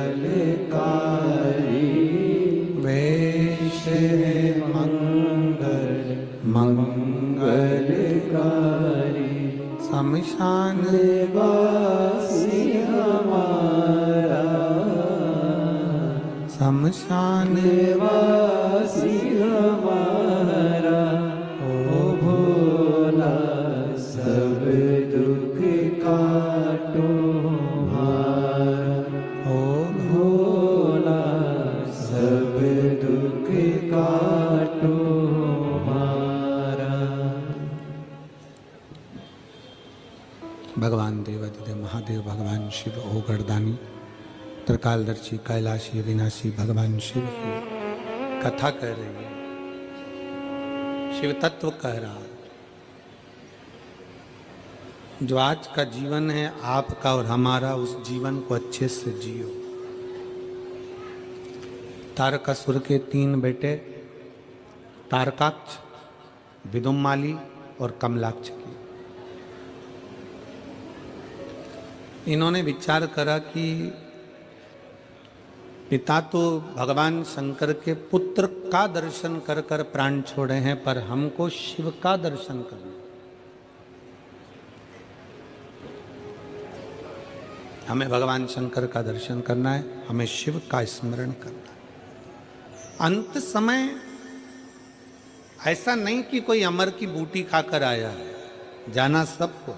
वेश है मंगल मंगलकारी, शमशान वासी हमारा, शमशान वासी हमारा, ओ भोला सब दुख काटो हमारा, ओ भोला सब दुख काटो हमारा। भगवान देवादिदेव महादेव भगवान शिव ओगरदानी त्रिकालदर्शी कैलाशी अविनाशी भगवान शिव की कथा कह रही है, शिव तत्व कह रहा है। जो आज का जीवन है आपका और हमारा, उस जीवन को अच्छे से जियो। तारकासुर के 3 बेटे तारकाक्ष, विदुम्माली और कमलाक्ष की, इन्होंने विचार करा कि पिता तो भगवान शंकर के पुत्र का दर्शन कर कर प्राण छोड़े हैं, पर हमको शिव का दर्शन करना, हमें भगवान शंकर का दर्शन करना है, हमें शिव का स्मरण करना है। अंत समय ऐसा नहीं कि कोई अमर की बूटी खाकर आया है, जाना सबको,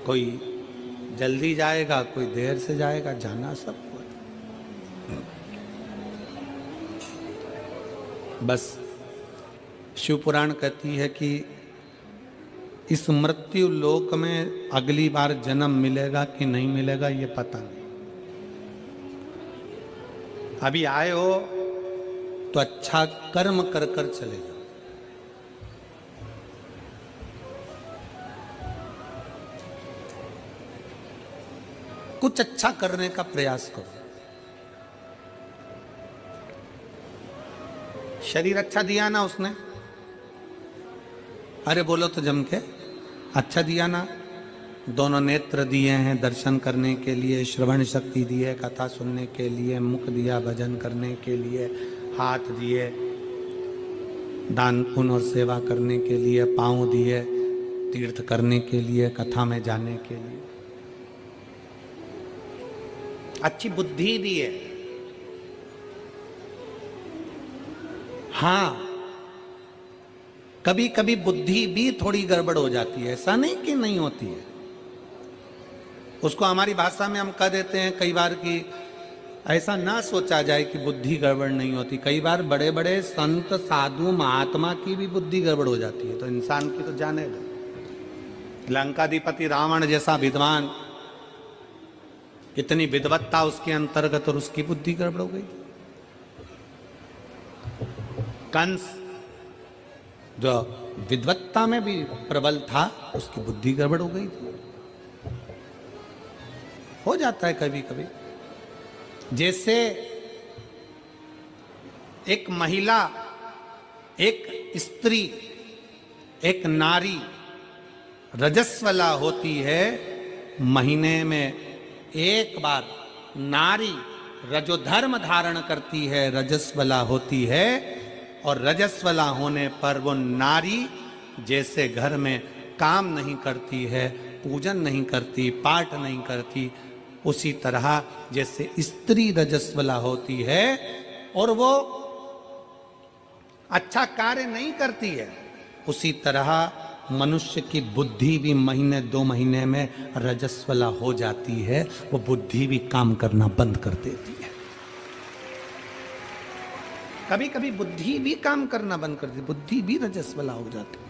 कोई जल्दी जाएगा, कोई देर से जाएगा, जाना सबको। बस शिव पुराण कहती है कि इस मृत्यु लोक में अगली बार जन्म मिलेगा कि नहीं मिलेगा ये पता नहीं। अभी आए हो तो अच्छा कर्म कर कर चले जाओ। कुछ अच्छा करने का प्रयास करो। शरीर अच्छा दिया ना उसने, अरे बोलो तो जम के, अच्छा दिया ना। दोनों नेत्र दिए हैं दर्शन करने के लिए, श्रवण शक्ति दी है कथा सुनने के लिए, मुख दिया भजन करने के लिए, हाथ दिए दान पुण्य और सेवा करने के लिए, पांव दिए तीर्थ करने के लिए, कथा में जाने के लिए, अच्छी बुद्धि दी है। हाँ, कभी कभी बुद्धि भी थोड़ी गड़बड़ हो जाती है, ऐसा नहीं कि नहीं होती है। उसको हमारी भाषा में हम कह देते हैं कई बार कि ऐसा ना सोचा जाए कि बुद्धि गड़बड़ नहीं होती। कई बार बड़े बड़े संत साधु महात्मा की भी बुद्धि गड़बड़ हो जाती है, तो इंसान की तो जाने दो। लंकाधिपति रावण जैसा विद्वान, इतनी विद्वत्ता उसके अंतर्गत, और उसकी बुद्धि गड़बड़ हो गई। कंस जो विद्वत्ता में भी प्रबल था, उसकी बुद्धि गड़बड़ हो गई थी। हो जाता है कभी कभी। जैसे एक महिला, एक स्त्री, एक नारी रजस्वला होती है, महीने में एक बार नारी रजोधर्म धारण करती है, रजस्वला होती है। और रजस्वला होने पर वो नारी जैसे घर में काम नहीं करती है, पूजन नहीं करती, पाठ नहीं करती, उसी तरह जैसे स्त्री रजस्वला होती है और वो अच्छा कार्य नहीं करती है, उसी तरह मनुष्य की बुद्धि भी महीने 2 महीने में रजस्वला हो जाती है। वो बुद्धि भी काम करना बंद कर देती है। कभी कभी बुद्धि भी काम करना बंद कर देती, बुद्धि भी रजस्वला हो जाती है।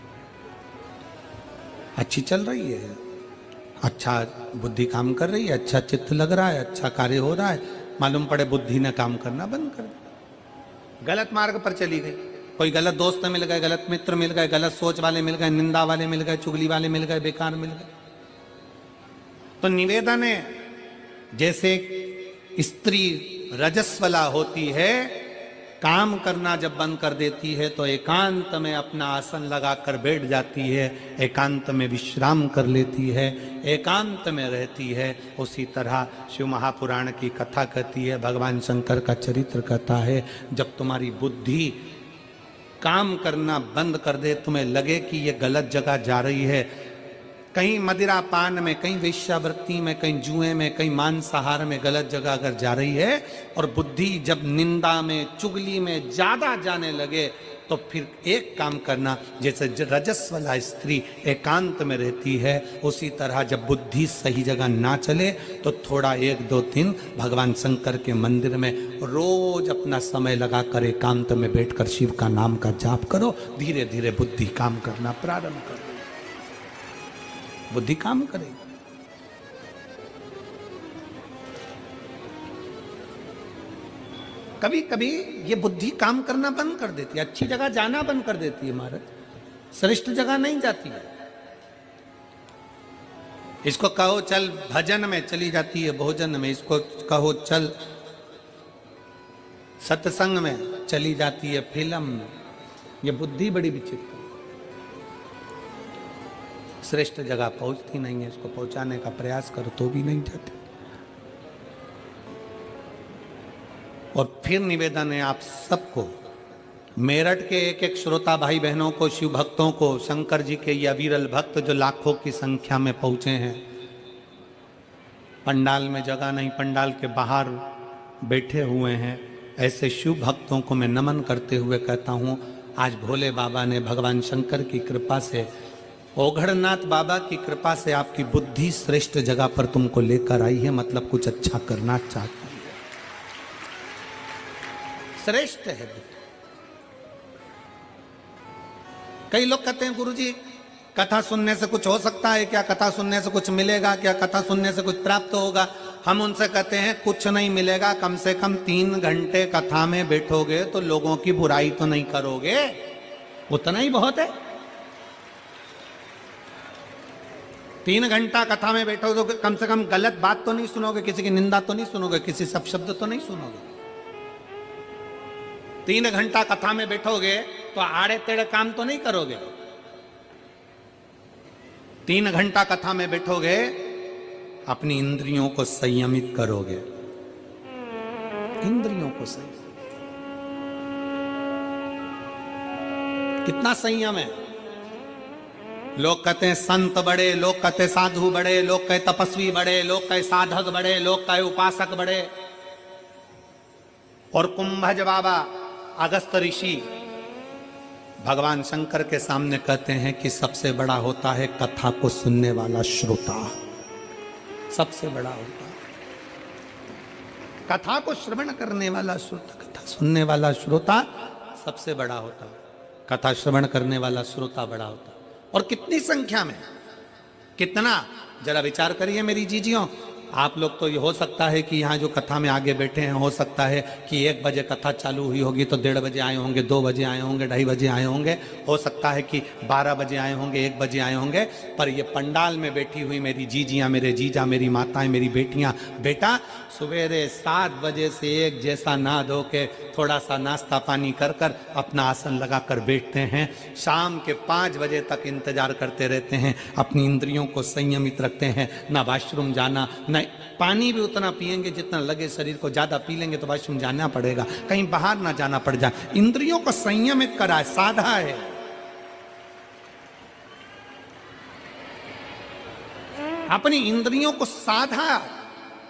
अच्छी चल रही है, अच्छा बुद्धि काम कर रही है, अच्छा चित्त लग रहा है, अच्छा कार्य हो रहा है, मालूम पड़े बुद्धि ने काम करना बंद कर दिया, गलत मार्ग पर चली गई। कोई गलत दोस्त मिल गए, गलत मित्र मिल गए, गलत सोच वाले मिल गए, निंदा वाले मिल गए, चुगली वाले मिल गए, बेकार मिल गए। तो निवेदन है, जैसे स्त्री रजस्वला होती है, काम करना जब बंद कर देती है तो एकांत में अपना आसन लगाकर बैठ जाती है, एकांत में विश्राम कर लेती है, एकांत में रहती है। उसी तरह शिव महापुराण की कथा कहती है, भगवान शंकर का चरित्र कहता है, जब तुम्हारी बुद्धि काम करना बंद कर दे, तुम्हें लगे कि ये गलत जगह जा रही है, कहीं मदिरा पान में, कहीं वेश्यावृत्ति में, कहीं जुए में, कहीं मांसाहार में गलत जगह अगर जा रही है, और बुद्धि जब निंदा में, चुगली में ज्यादा जाने लगे, तो फिर एक काम करना, जैसे रजस्वला स्त्री एकांत में रहती है, उसी तरह जब बुद्धि सही जगह ना चले तो थोड़ा 1-2 दिन भगवान शंकर के मंदिर में रोज अपना समय लगाकर एकांत में बैठकर शिव का नाम का जाप करो। धीरे धीरे बुद्धि काम करना प्रारंभ करो, बुद्धि काम करेगी। कभी कभी ये बुद्धि काम करना बंद कर देती है, अच्छी जगह जाना बंद कर देती है, महाराज श्रेष्ठ जगह नहीं जाती है। इसको कहो चल भजन में, चली जाती है भोजन में। इसको कहो चल सत्संग में, चली जाती है फिल्म में। ये बुद्धि बड़ी विचित्र, श्रेष्ठ जगह पहुंचती नहीं है। इसको पहुंचाने का प्रयास करो तो भी नहीं जाते। और फिर निवेदन है आप सबको, मेरठ के एक एक श्रोता भाई बहनों को, शिव भक्तों को, शंकर जी के ये अविरल भक्त जो लाखों की संख्या में पहुंचे हैं, पंडाल में जगह नहीं, पंडाल के बाहर बैठे हुए हैं, ऐसे शिव भक्तों को मैं नमन करते हुए कहता हूं, आज भोले बाबा ने, भगवान शंकर की कृपा से, ओघड़नाथ बाबा की कृपा से आपकी बुद्धि श्रेष्ठ जगह पर तुमको लेकर आई है, मतलब कुछ अच्छा करना चाहती है, श्रेष्ठ है बुद्धि। कई लोग कहते हैं गुरुजी कथा सुनने से कुछ हो सकता है क्या, कथा सुनने से कुछ मिलेगा क्या, कथा सुनने से कुछ प्राप्त होगा। हम उनसे कहते हैं कुछ नहीं मिलेगा, कम से कम 3 घंटे कथा में बैठोगे तो लोगों की बुराई तो नहीं करोगे, उतना ही बहुत है। 3 घंटा कथा में बैठोगे तो कम से कम गलत बात तो नहीं सुनोगे, किसी की निंदा तो नहीं सुनोगे, किसी शब्द तो नहीं सुनोगे। 3 घंटा कथा में बैठोगे तो आड़े तेड़े काम तो नहीं करोगे। 3 घंटा कथा में बैठोगे, अपनी इंद्रियों को संयमित करोगे, इंद्रियों को संयम। कितना संयम है। लोग कहते हैं संत बड़े, लोग कहते हैं साधु बड़े, लोग कहते तपस्वी बड़े, लोग कहते साधक बड़े, लोग कहते उपासक बड़े। और कुंभज बाबा, अगस्त ऋषि भगवान शंकर के सामने कहते हैं कि सबसे बड़ा होता है कथा को सुनने वाला श्रोता, सबसे बड़ा होता है कथा को श्रवण करने वाला श्रोता, कथा सुनने वाला श्रोता सबसे बड़ा होता है, कथा श्रवण करने वाला श्रोता बड़ा होता है। और कितनी संख्या में, कितना, जरा विचार करिए मेरी जीजियों, आप लोग तो ये हो सकता है कि यहाँ जो कथा में आगे बैठे हैं, हो सकता है कि 1 बजे कथा चालू हुई होगी तो 1:30 बजे आए होंगे, 2 बजे आए होंगे, 2:30 बजे आए होंगे, हो सकता है कि 12 बजे आए होंगे, 1 बजे आए होंगे। पर ये पंडाल में बैठी हुई मेरी जीजियाँ, मेरे जीजा, मेरी माताएं, मेरी बेटियाँ, बेटा सवेरे 7 बजे से एक जैसा नहा धो के थोड़ा सा नाश्ता पानी कर कर अपना आसन लगा कर बैठते हैं। शाम के 5 बजे तक इंतजार करते रहते हैं, अपनी इंद्रियों को संयमित रखते हैं, ना वॉशरूम जाना, न पानी भी उतना पिएंगे जितना लगे शरीर को, ज़्यादा पी लेंगे तो वॉशरूम जाना पड़ेगा, कहीं बाहर ना जाना पड़ जाए। इंद्रियों को संयमित करा है, साधा है। अपनी इंद्रियों को साधा,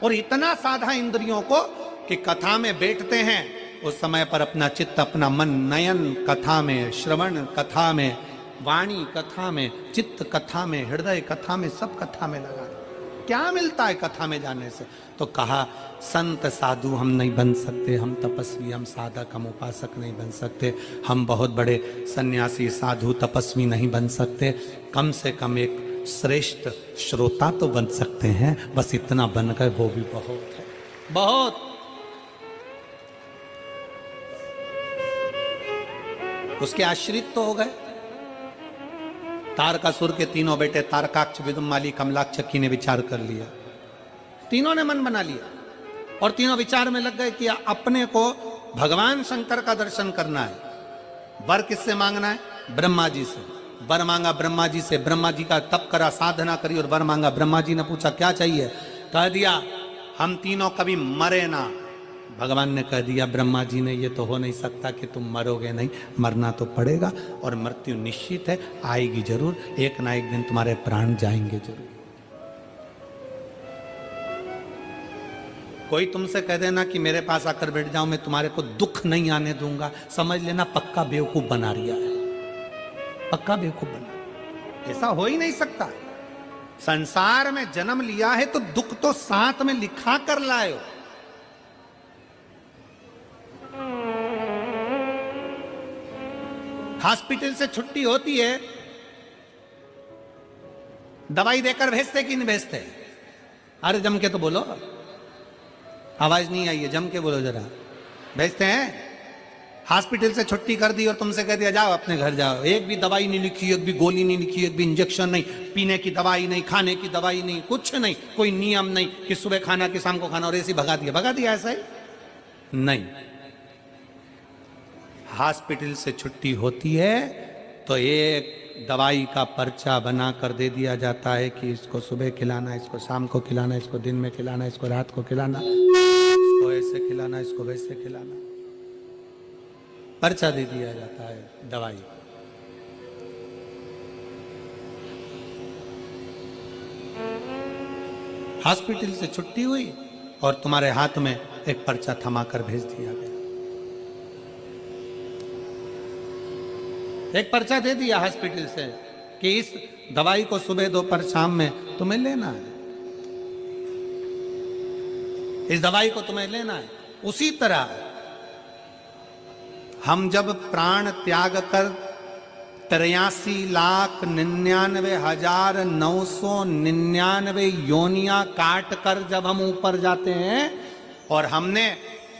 और इतना साधा इंद्रियों को कि कथा में बैठते हैं उस समय पर अपना चित्त, अपना मन नयन कथा में, श्रवण कथा में, वाणी कथा में, चित्त कथा में, हृदय कथा में, सब कथा में लगा। क्या मिलता है कथा में जाने से? तो कहा संत साधु हम नहीं बन सकते, हम तपस्वी, हम साधक, हम उपासक नहीं बन सकते, हम बहुत बड़े सन्यासी साधु तपस्वी नहीं बन सकते, कम से कम एक श्रेष्ठ श्रोता तो बन सकते हैं, बस इतना बन गए वो भी बहुत है, बहुत। उसके आश्रित तो हो गए। तारकासुर के तीनों बेटे तारकाक्ष, विदुमाली, कमलाक्षकी ने विचार कर लिया, तीनों ने मन बना लिया और तीनों विचार में लग गए कि अपने को भगवान शंकर का दर्शन करना है। वर किससे मांगना है? ब्रह्मा जी से। वर मांगा ब्रह्मा जी से, ब्रह्मा जी का तप करा, साधना करी और वर मांगा। ब्रह्मा जी ने पूछा क्या चाहिए? कह दिया हम तीनों कभी मरे ना। भगवान ने कह दिया, ब्रह्मा जी ने, ये तो हो नहीं सकता कि तुम मरोगे नहीं, मरना तो पड़ेगा और मृत्यु निश्चित है, आएगी जरूर, एक ना एक दिन तुम्हारे प्राण जाएंगे जरूर। कोई तुमसे कह देना कि मेरे पास आकर बैठ जाओ, मैं तुम्हारे को दुख नहीं आने दूंगा, समझ लेना पक्का बेवकूफ बना रिया है, पक्का बेवकूफ बना। ऐसा हो ही नहीं सकता। संसार में जन्म लिया है तो दुख तो साथ में लिखा कर लाए हो। हॉस्पिटल से छुट्टी होती है, दवाई देकर भेजते कि नहीं भेजते? अरे जम के तो बोलो, आवाज नहीं आई है, जम के बोलो जरा। भेजते हैं? हॉस्पिटल से छुट्टी कर दी और तुमसे कह दिया जाओ अपने घर जाओ, एक भी दवाई नहीं लिखी, एक भी गोली नहीं लिखी, एक भी इंजेक्शन नहीं, पीने की दवाई नहीं, खाने की दवाई नहीं, कुछ नहीं, कोई नियम नहीं कि सुबह खाना कि शाम को खाना, और ऐसे भगा दिया ऐसा ही नहीं। हॉस्पिटल से छुट्टी होती है तो एक दवाई का पर्चा बना कर दे दिया जाता है कि इसको सुबह खिलाना, इसको शाम को खिलाना, इसको दिन में खिलाना, इसको रात को खिलाना, इसको ऐसे खिलाना, इसको वैसे खिलाना। पर्चा दे दिया जाता है दवाई। हॉस्पिटल से छुट्टी हुई और तुम्हारे हाथ में एक पर्चा थमा कर भेज दिया गया। एक पर्चा दे दिया हॉस्पिटल से कि इस दवाई को सुबह दोपहर शाम में तुम्हें लेना है, इस दवाई को तुम्हें लेना है। उसी तरह हम जब प्राण त्याग कर 83,99,999 योनियां काट कर जब हम ऊपर जाते हैं और हमने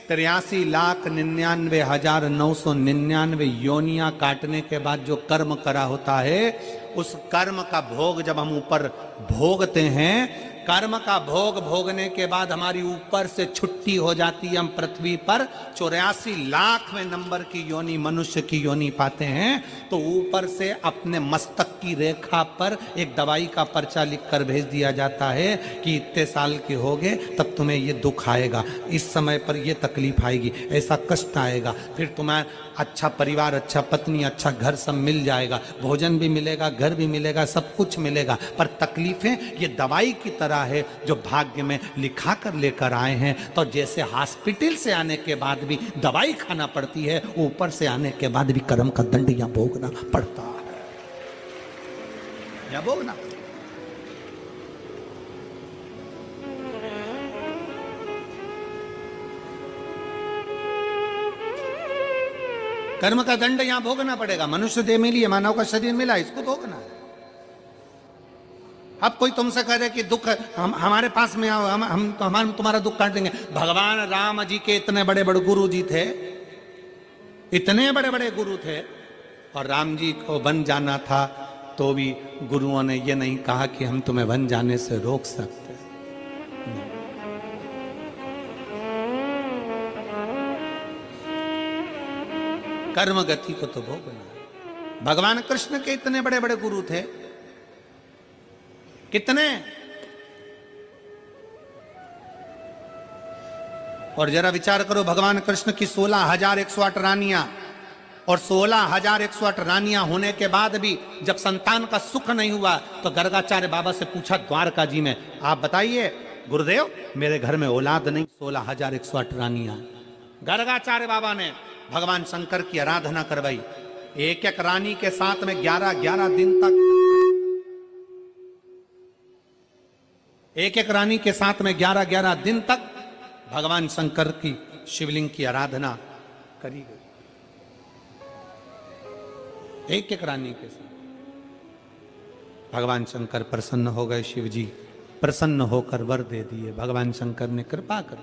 83,99,999 योनियां काटने के बाद जो कर्म करा होता है, उस कर्म का भोग जब हम ऊपर भोगते हैं, कर्म का भोग भोगने के बाद हमारी ऊपर से छुट्टी हो जाती है, हम पृथ्वी पर 84,00,000वें नंबर की योनि, मनुष्य की योनि पाते हैं। तो ऊपर से अपने मस्तक की रेखा पर एक दवाई का पर्चा लिखकर भेज दिया जाता है कि इतने साल के होगे तब तुम्हें ये दुख आएगा, इस समय पर ये तकलीफ आएगी, ऐसा कष्ट आएगा, फिर तुम्हें अच्छा परिवार, अच्छा पत्नी, अच्छा घर सब मिल जाएगा, भोजन भी मिलेगा, घर भी मिलेगा, सब कुछ मिलेगा, पर तकलीफें ये दवाई की तरह है जो भाग्य में लिखा कर लेकर आए हैं। तो जैसे हॉस्पिटल से आने के बाद भी दवाई खाना पड़ती है, ऊपर से आने के बाद भी कर्म का दंड या भोगना पड़ता है, या भोगना। कर्म का दंड यहां भोगना पड़ेगा। मनुष्य देह मिली है, मानव का शरीर मिला, इसको भोगना है। अब कोई तुमसे कह रहे कि दुख हमारे पास में आओ, हम तुम्हारा दुख काट देंगे। भगवान राम जी के इतने बड़े बड़े गुरु जी थे, इतने बड़े बड़े गुरु थे, और राम जी को वन जाना था तो भी गुरुओं ने ये नहीं कहा कि हम तुम्हें वन जाने से रोक सकते। कर्म गति को तो भोगना। भगवान कृष्ण के इतने बड़े बड़े गुरु थे, कितने, और जरा विचार करो, भगवान कृष्ण की 16,108 रानियां, और 16,108 रानियां होने के बाद भी जब संतान का सुख नहीं हुआ तो गर्गाचार्य बाबा से पूछा द्वारका जी में, आप बताइए गुरुदेव मेरे घर में औलाद नहीं, 16,108 रानियां। गर्गाचार्य बाबा ने भगवान शंकर की आराधना करवाई, एक एक रानी के साथ में 11-11 दिन तक, एक एक रानी के साथ में 11-11 दिन तक भगवान शंकर की शिवलिंग की आराधना करी गई, एक एक रानी के साथ। भगवान शंकर प्रसन्न हो गए, शिव जी प्रसन्न होकर वर दे दिए। भगवान शंकर ने कृपा कर,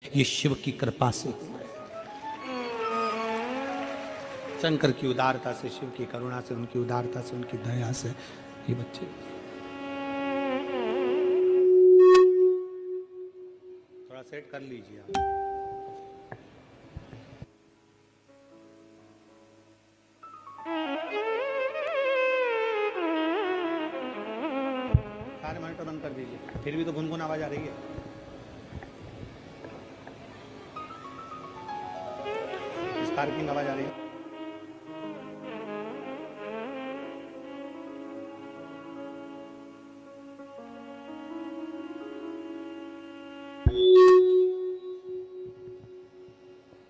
ये शिव की कृपा से हुआ है, शंकर की उदारता से, शिव की करुणा से, उनकी उदारता से, उनकी दया से ये बच्चे। थोड़ा सेट कर लीजिए आप। सारे मॉनिटर बंद कर दीजिए, फिर भी तो गुनगुन आवाज आ रही है। स्पार्किंग आवाज आ रही है।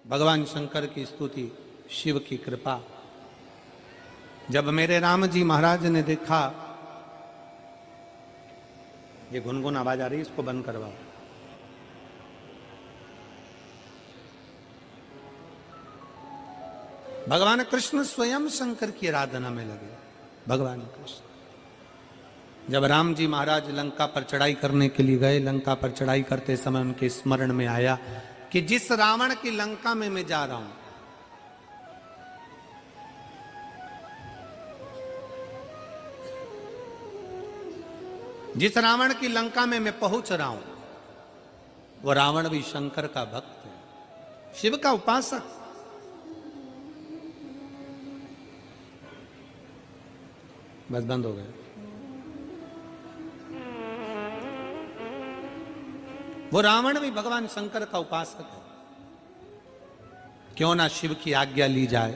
भगवान शंकर की स्तुति, शिव की कृपा। जब मेरे राम जी महाराज ने देखा ये गुनगुन आवाज आ रही है, इसको बंद करवाओ। भगवान कृष्ण स्वयं शंकर की आराधना में लगे। भगवान कृष्ण जब राम जी महाराज लंका पर चढ़ाई करने के लिए गए, लंका पर चढ़ाई करते समय उनके स्मरण में आया कि जिस रावण की लंका में मैं जा रहा हूं, जिस रावण की लंका में मैं पहुंच रहा हूं, वो रावण भी शंकर का भक्त है, शिव का उपासक। बस बंद हो गए। वो रावण भी भगवान शंकर का उपासक है। क्यों ना शिव की आज्ञा ली जाए,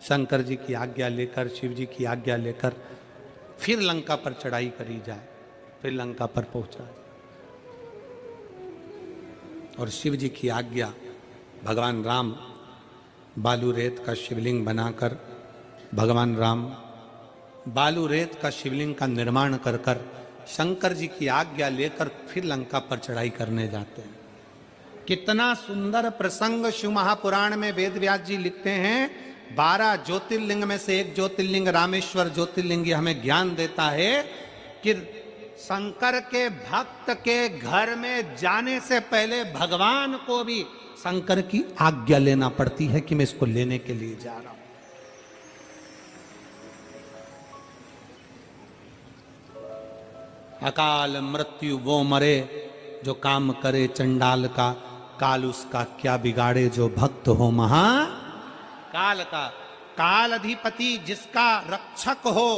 शंकर जी की आज्ञा लेकर, शिव जी की आज्ञा लेकर फिर लंका पर चढ़ाई करी जाए, फिर लंका पर पहुंचा जाए। और शिव जी की आज्ञा, भगवान राम बालू रेत का शिवलिंग बनाकर, भगवान राम बालू रेत का शिवलिंग का निर्माण कर कर शंकर जी की आज्ञा लेकर फिर लंका पर चढ़ाई करने जाते हैं। कितना सुंदर प्रसंग शिव महापुराण में वेद व्यास जी लिखते हैं। 12 ज्योतिर्लिंग में से एक ज्योतिर्लिंग रामेश्वर ज्योतिर्लिंग हमें ज्ञान देता है कि शंकर के भक्त के घर में जाने से पहले भगवान को भी शंकर की आज्ञा लेना पड़ती है कि मैं इसको लेने के लिए जा रहा हूं। अकाल मृत्यु वो मरे जो काम करे चंडाल का, काल उसका क्या बिगाड़े जो भक्त हो महा काल का। काल अधिपति जिसका रक्षक हो,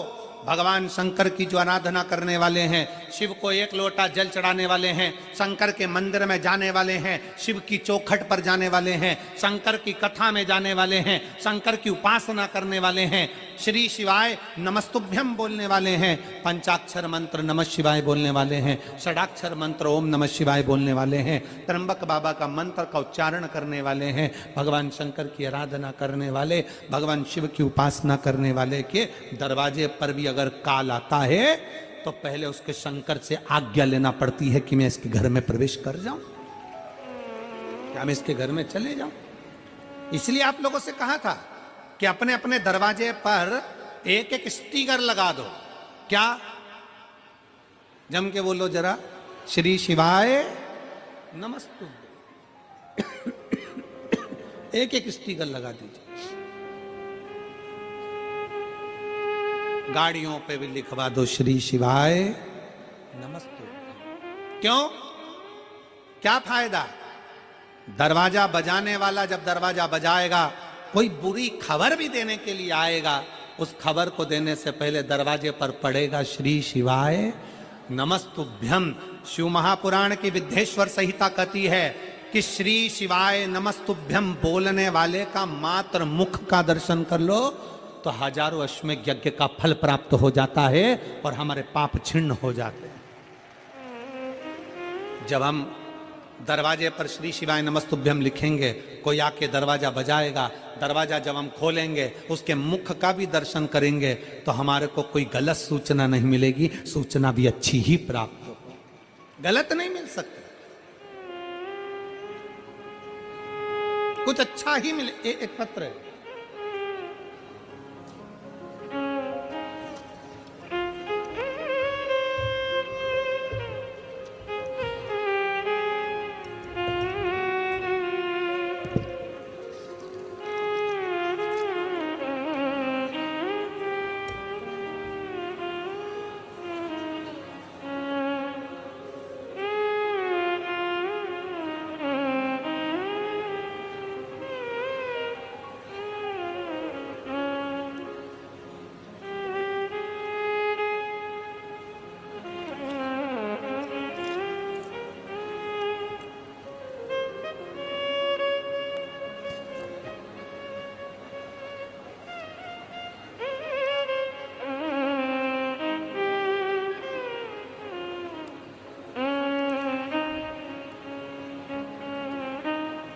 भगवान शंकर की जो आराधना करने वाले हैं, शिव को एक लोटा जल चढ़ाने वाले हैं, शंकर के मंदिर में जाने वाले हैं, शिव की चौखट पर जाने वाले हैं, शंकर की कथा में जाने वाले हैं, शंकर की उपासना करने वाले हैं, श्री शिवाय नमस्तुभ्यम बोलने वाले हैं, पंचाक्षर मंत्र नमः शिवाय बोलने वाले हैं, षडाक्षर मंत्र ओम नमः शिवाय बोलने वाले हैं, त्र्यंबक बाबा का मंत्र का उच्चारण करने वाले हैं, भगवान शंकर की आराधना करने वाले, भगवान शिव की उपासना करने वाले के दरवाजे पर भी अगर काल आता है तो पहले उसके शंकर से आज्ञा लेना पड़ती है कि मैं इसके घर में प्रवेश कर जाऊं, क्या मैं इसके घर में चले जाऊं। इसलिए आप लोगों से कहा था कि अपने अपने दरवाजे पर एक एक स्टिकर लगा दो। क्या? जम के बोलो जरा, श्री शिवाय नमस्तुभ्यम। एक एक स्टिकर लगा दीजिए। गाड़ियों पे भी लिखवा दो श्री शिवाय नमस्तुभ्यम। क्यों? क्या फायदा? दरवाजा बजाने वाला जब दरवाजा बजाएगा, कोई बुरी खबर भी देने के लिए आएगा, उस खबर को देने से पहले दरवाजे पर पड़ेगा श्री शिवाय नमस्तुभ्यम। शिव महापुराण की विद्येश्वर संहिता कहती है कि श्री शिवाय नमस्तुभ्यम बोलने वाले का मात्र मुख का दर्शन कर लो तो हजारों अश्वमेध यज्ञ का फल प्राप्त हो जाता है और हमारे पाप छिन्न हो जाते हैं। जब हम दरवाजे पर श्री शिवाय नमस्तुभ्यम लिखेंगे, कोई आके दरवाजा बजाएगा, दरवाजा जब हम खोलेंगे उसके मुख का भी दर्शन करेंगे तो हमारे को कोई गलत सूचना नहीं मिलेगी, सूचना भी अच्छी ही प्राप्त हो, गलत नहीं मिल सकती, कुछ अच्छा ही मिले। एक पत्र है,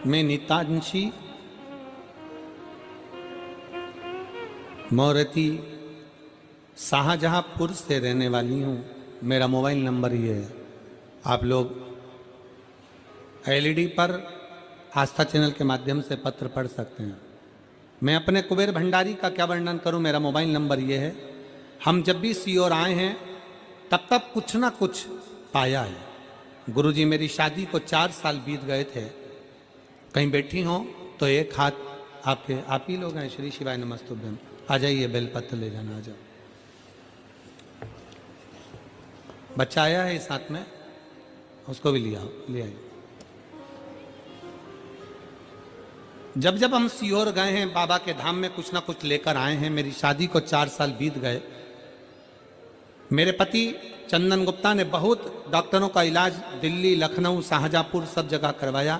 मैं नीतांशी मोरती शाहजहांपुर से रहने वाली हूँ। मेरा मोबाइल नंबर ये है। आप लोग एलईडी पर आस्था चैनल के माध्यम से पत्र पढ़ सकते हैं। मैं अपने कुबेर भंडारी का क्या वर्णन करूं, मेरा मोबाइल नंबर ये है। हम जब भी सीओर आए हैं तब तक कुछ ना कुछ पाया है। गुरुजी मेरी शादी को 4 साल बीत गए थे। कहीं बैठी हो तो एक हाथ आपके, आप ही लोग हैं श्री शिवाय नमस्तुभ्यम, आ जाइए, बेलपत्र ले जाना, आ जाओ। बच्चा आया है साथ में, उसको भी ले आइए। जब जब हम सीहोर गए हैं बाबा के धाम में कुछ ना कुछ लेकर आए हैं। मेरी शादी को 4 साल बीत गए। मेरे पति चंदन गुप्ता ने बहुत डॉक्टरों का इलाज दिल्ली, लखनऊ, शाहजहांपुर सब जगह करवाया,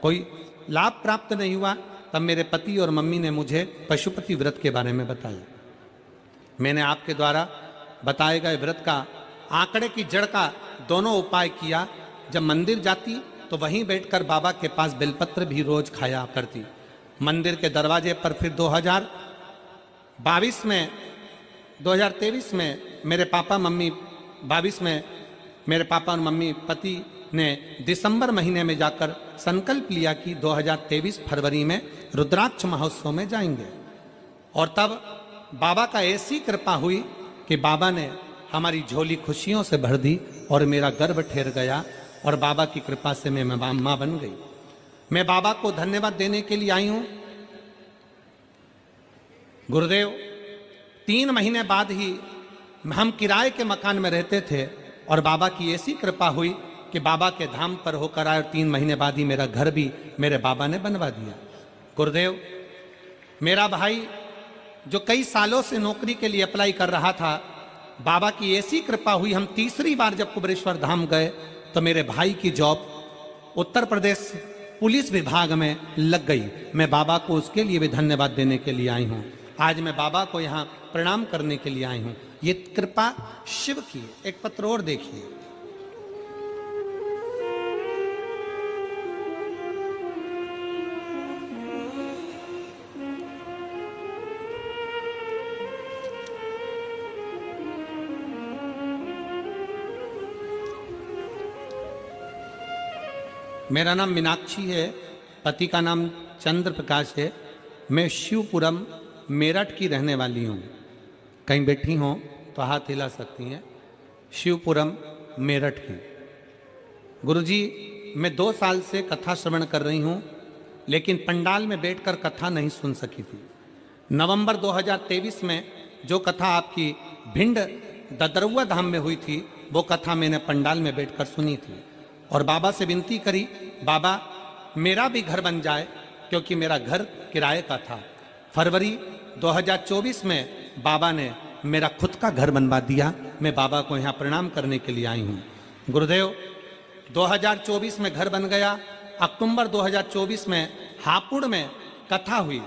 कोई लाभ प्राप्त नहीं हुआ। तब मेरे पति और मम्मी ने मुझे पशुपति व्रत के बारे में बताया। मैंने आपके द्वारा बताए गए व्रत का, आंकड़े की जड़ का दोनों उपाय किया। जब मंदिर जाती तो वहीं बैठकर बाबा के पास बेलपत्र भी रोज खाया करती। मंदिर के दरवाजे पर फिर 2023 में मेरे पापा मम्मी 22 में मेरे पापा और मम्मी पति ने दिसंबर महीने में जाकर संकल्प लिया कि 2023 फरवरी में रुद्राक्ष महोत्सव में जाएंगे। और तब बाबा का ऐसी कृपा हुई कि बाबा ने हमारी झोली खुशियों से भर दी और मेरा गर्भ ठहर गया और बाबा की कृपा से मैं मां बन गई। मैं बाबा को धन्यवाद देने के लिए आई हूं। गुरुदेव 3 महीने बाद ही हम किराए के मकान में रहते थे और बाबा की ऐसी कृपा हुई कि बाबा के धाम पर होकर आए और 3 महीने बाद ही मेरा घर भी मेरे बाबा ने बनवा दिया। गुरुदेव मेरा भाई जो कई सालों से नौकरी के लिए अप्लाई कर रहा था, बाबा की ऐसी कृपा हुई, हम तीसरी बार जब कुबेरेश्वर धाम गए तो मेरे भाई की जॉब उत्तर प्रदेश पुलिस विभाग में लग गई। मैं बाबा को उसके लिए भी धन्यवाद देने के लिए आई हूँ। आज मैं बाबा को यहाँ प्रणाम करने के लिए आई हूँ। ये कृपा शिव की है। एक पत्र और देखिए। मेरा नाम मीनाक्षी है, पति का नाम चंद्र प्रकाश है। मैं शिवपुरम मेरठ की रहने वाली हूँ। कहीं बैठी हों तो हाथ हिला सकती हैं। शिवपुरम मेरठ की। गुरुजी, मैं 2 साल से कथा श्रवण कर रही हूँ, लेकिन पंडाल में बैठकर कथा नहीं सुन सकी थी। नवंबर 2023 में जो कथा आपकी भिंड ददरुआ धाम में हुई थी, वो कथा मैंने पंडाल में बैठकर सुनी थी और बाबा से विनती करी, बाबा मेरा भी घर बन जाए, क्योंकि मेरा घर किराए का था। फरवरी 2024 में बाबा ने मेरा खुद का घर बनवा दिया। मैं बाबा को यहाँ प्रणाम करने के लिए आई हूँ। गुरुदेव, 2024 में घर बन गया। अक्टूबर 2024 में हापुड़ में कथा हुई।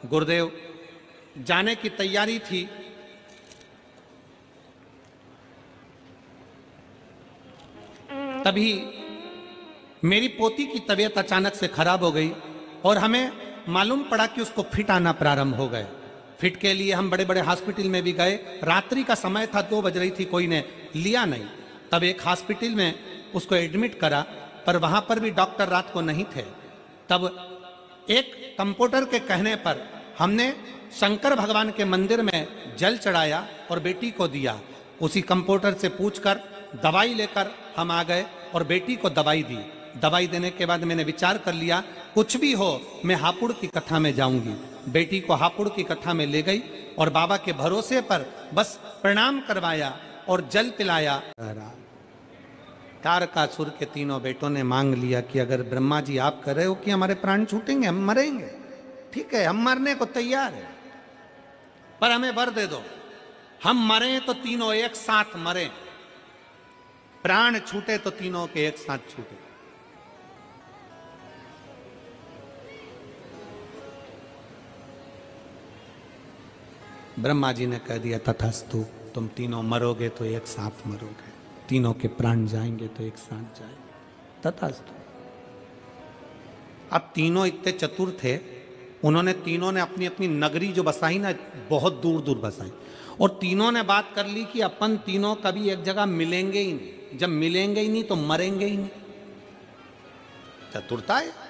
गुरुदेव, जाने की तैयारी थी, तभी मेरी पोती की तबीयत अचानक से खराब हो गई और हमें मालूम पड़ा कि उसको फिट आना प्रारंभ हो गए। फिट के लिए हम बड़े बड़े हॉस्पिटल में भी गए। रात्रि का समय था, 2 बज रही थी, कोई ने लिया नहीं। तब एक हॉस्पिटल में उसको एडमिट करा, पर वहां पर भी डॉक्टर रात को नहीं थे। तब एक कंपाउंडर के कहने पर हमने शंकर भगवान के मंदिर में जल चढ़ाया और बेटी को दिया। उसी कंपाउंडर से पूछकर दवाई लेकर हम आ गए और बेटी को दवाई दी। दवाई देने के बाद मैंने विचार कर लिया, कुछ भी हो मैं हापुड़ की कथा में जाऊंगी। बेटी को हापुड़ की कथा में ले गई और बाबा के भरोसे पर बस प्रणाम करवाया और जल पिलाया। तारकासुर के 3 बेटों ने मांग लिया कि अगर ब्रह्मा जी आप कह रहे हो कि हमारे प्राण छूटेंगे, हम मरेंगे, ठीक है, हम मरने को तैयार है, पर हमें वर दे दो, हम मरे तो तीनों एक साथ मरे, प्राण छूटे तो तीनों के एक साथ छूटे। ब्रह्मा जी ने कह दिया तथास्तु, तुम तीनों मरोगे तो एक साथ मरोगे, तीनों के प्राण जाएंगे तो एक साथ जाएंगे, तथास्तु। अब तीनों इतने चतुर थे, उन्होंने तीनों ने अपनी अपनी नगरी जो बसाई ना, बहुत दूर दूर बसाई, और तीनों ने बात कर ली कि अपन तीनों कभी एक जगह मिलेंगे ही नहीं, जब मिलेंगे ही नहीं तो मरेंगे ही नहीं। चतुरता है।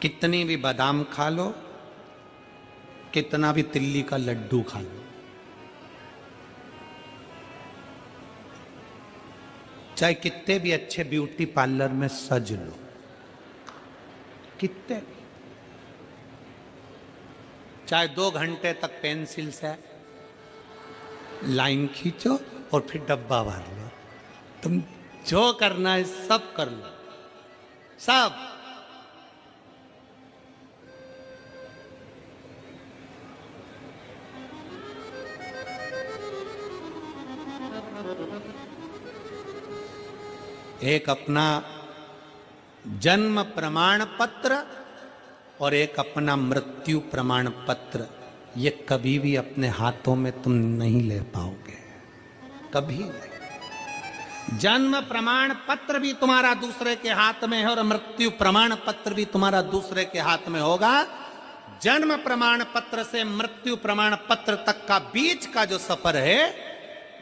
कितनी भी बादाम खा लो, कितना भी तिल्ली का लड्डू खा लो, चाहे कितने भी अच्छे ब्यूटी पार्लर में सज लो, कितने, चाहे 2 घंटे तक पेंसिल से लाइन खींचो और फिर डब्बा भर लो, तुम जो करना है सब कर लो, सब। एक अपना जन्म प्रमाण पत्र और एक अपना मृत्यु प्रमाण पत्र, ये कभी भी अपने हाथों में तुम नहीं ले पाओगे, कभी नहीं। जन्म प्रमाण पत्र भी तुम्हारा दूसरे के हाथ में है और मृत्यु प्रमाण पत्र भी तुम्हारा दूसरे के हाथ में होगा। जन्म प्रमाण पत्र से मृत्यु प्रमाण पत्र तक का बीच का जो सफर है,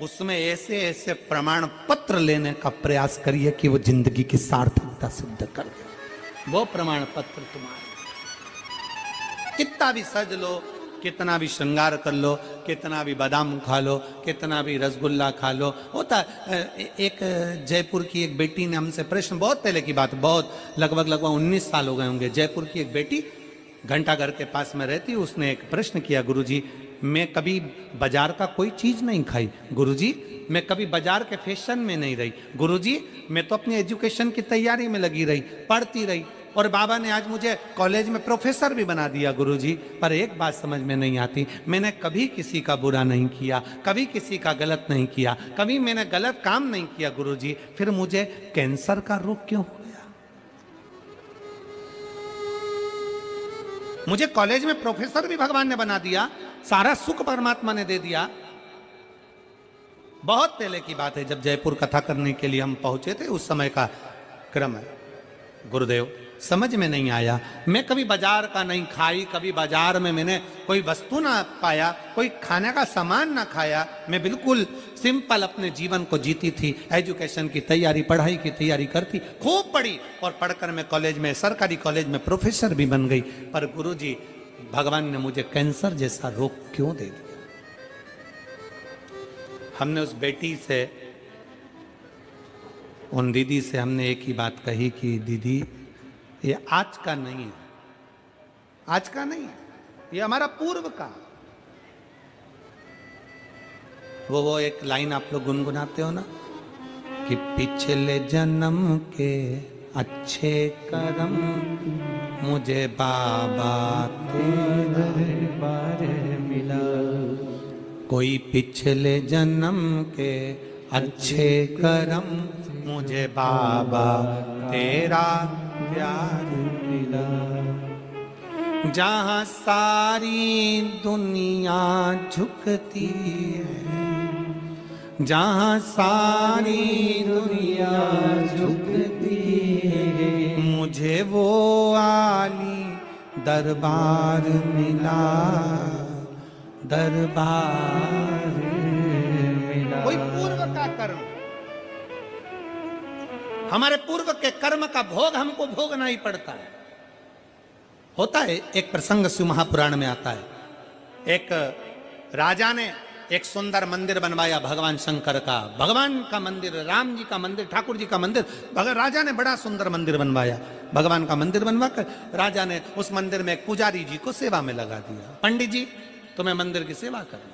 उसमें ऐसे ऐसे प्रमाण पत्र लेने का प्रयास करिए कि वो जिंदगी की सार्थकता सिद्ध कर दे। वो प्रमाण पत्र तुम्हारे, कितना भी सज लो, कितना भी श्रृंगार कर लो, कितना भी बादाम खा लो, कितना भी रसगुल्ला खा लो। होता एक जयपुर की एक बेटी ने हमसे प्रश्न, बहुत पहले की बात, बहुत लगभग 19 साल हो गए होंगे। जयपुर की एक बेटी घंटाघर के पास में रहती, उसने एक प्रश्न किया, गुरुजी मैं कभी बाजार का कोई चीज नहीं खाई, गुरुजी मैं कभी बाजार के फैशन में नहीं रही, गुरुजी मैं तो अपनी एजुकेशन की तैयारी में लगी रही, पढ़ती रही, और बाबा ने आज मुझे कॉलेज में प्रोफेसर भी बना दिया गुरुजी। पर एक बात समझ में नहीं आती, मैंने कभी किसी का बुरा नहीं किया, कभी किसी का गलत नहीं किया, कभी मैंने गलत काम नहीं किया गुरुजी, फिर मुझे कैंसर का रोग क्यों हो गया? मुझे कॉलेज में प्रोफेसर भी भगवान ने बना दिया, सारा सुख परमात्मा ने दे दिया। बहुत पहले की बात है, जब जयपुर कथा करने के लिए हम पहुंचे थे, उस समय का क्रम है। गुरुदेव समझ में नहीं आया। मैं कभी बाजार का नहीं खाई, कभी बाजार में मैंने कोई वस्तु ना पाया, कोई खाने का सामान ना खाया। मैं बिल्कुल सिंपल अपने जीवन को जीती थी। एजुकेशन की तैयारी, पढ़ाई की तैयारी करती, खूब पढ़ी और पढ़कर मैं कॉलेज में, सरकारी कॉलेज में प्रोफेसर भी बन गई। पर गुरुजी, भगवान ने मुझे कैंसर जैसा रोग क्यों दे दिया? हमने उस बेटी से, उन दीदी से हमने एक ही बात कही कि दीदी, ये आज का नहीं है, आज का नहीं है, ये हमारा पूर्व का। वो एक लाइन आप लोग गुनगुनाते हो ना कि पिछले जन्म के अच्छे कर्म मुझे बाबा तेरे बारे मिला। कोई पिछले जन्म के अच्छे कर्म मुझे बाबा तेरा प्यार मिला। जहाँ सारी दुनिया झुकती है, जहाँ सारी दुनिया झुकती है, मुझे वो आली दरबार मिला, दरबार मिला। कोई पूर्व का कर्म, हमारे पूर्व के कर्म का भोग हमको भोगना ही पड़ता है। होता है, एक प्रसंग शिव महापुराण में आता है। एक राजा ने एक सुंदर मंदिर बनवाया भगवान शंकर का, भगवान का मंदिर, राम जी का मंदिर, ठाकुर जी का मंदिर। राजा ने बड़ा सुंदर मंदिर बनवाया। भगवान का मंदिर बनवाकर राजा ने उस मंदिर में एक पुजारी जी को सेवा में लगा दिया। पंडित जी, तुम्हें मंदिर की सेवा करनी।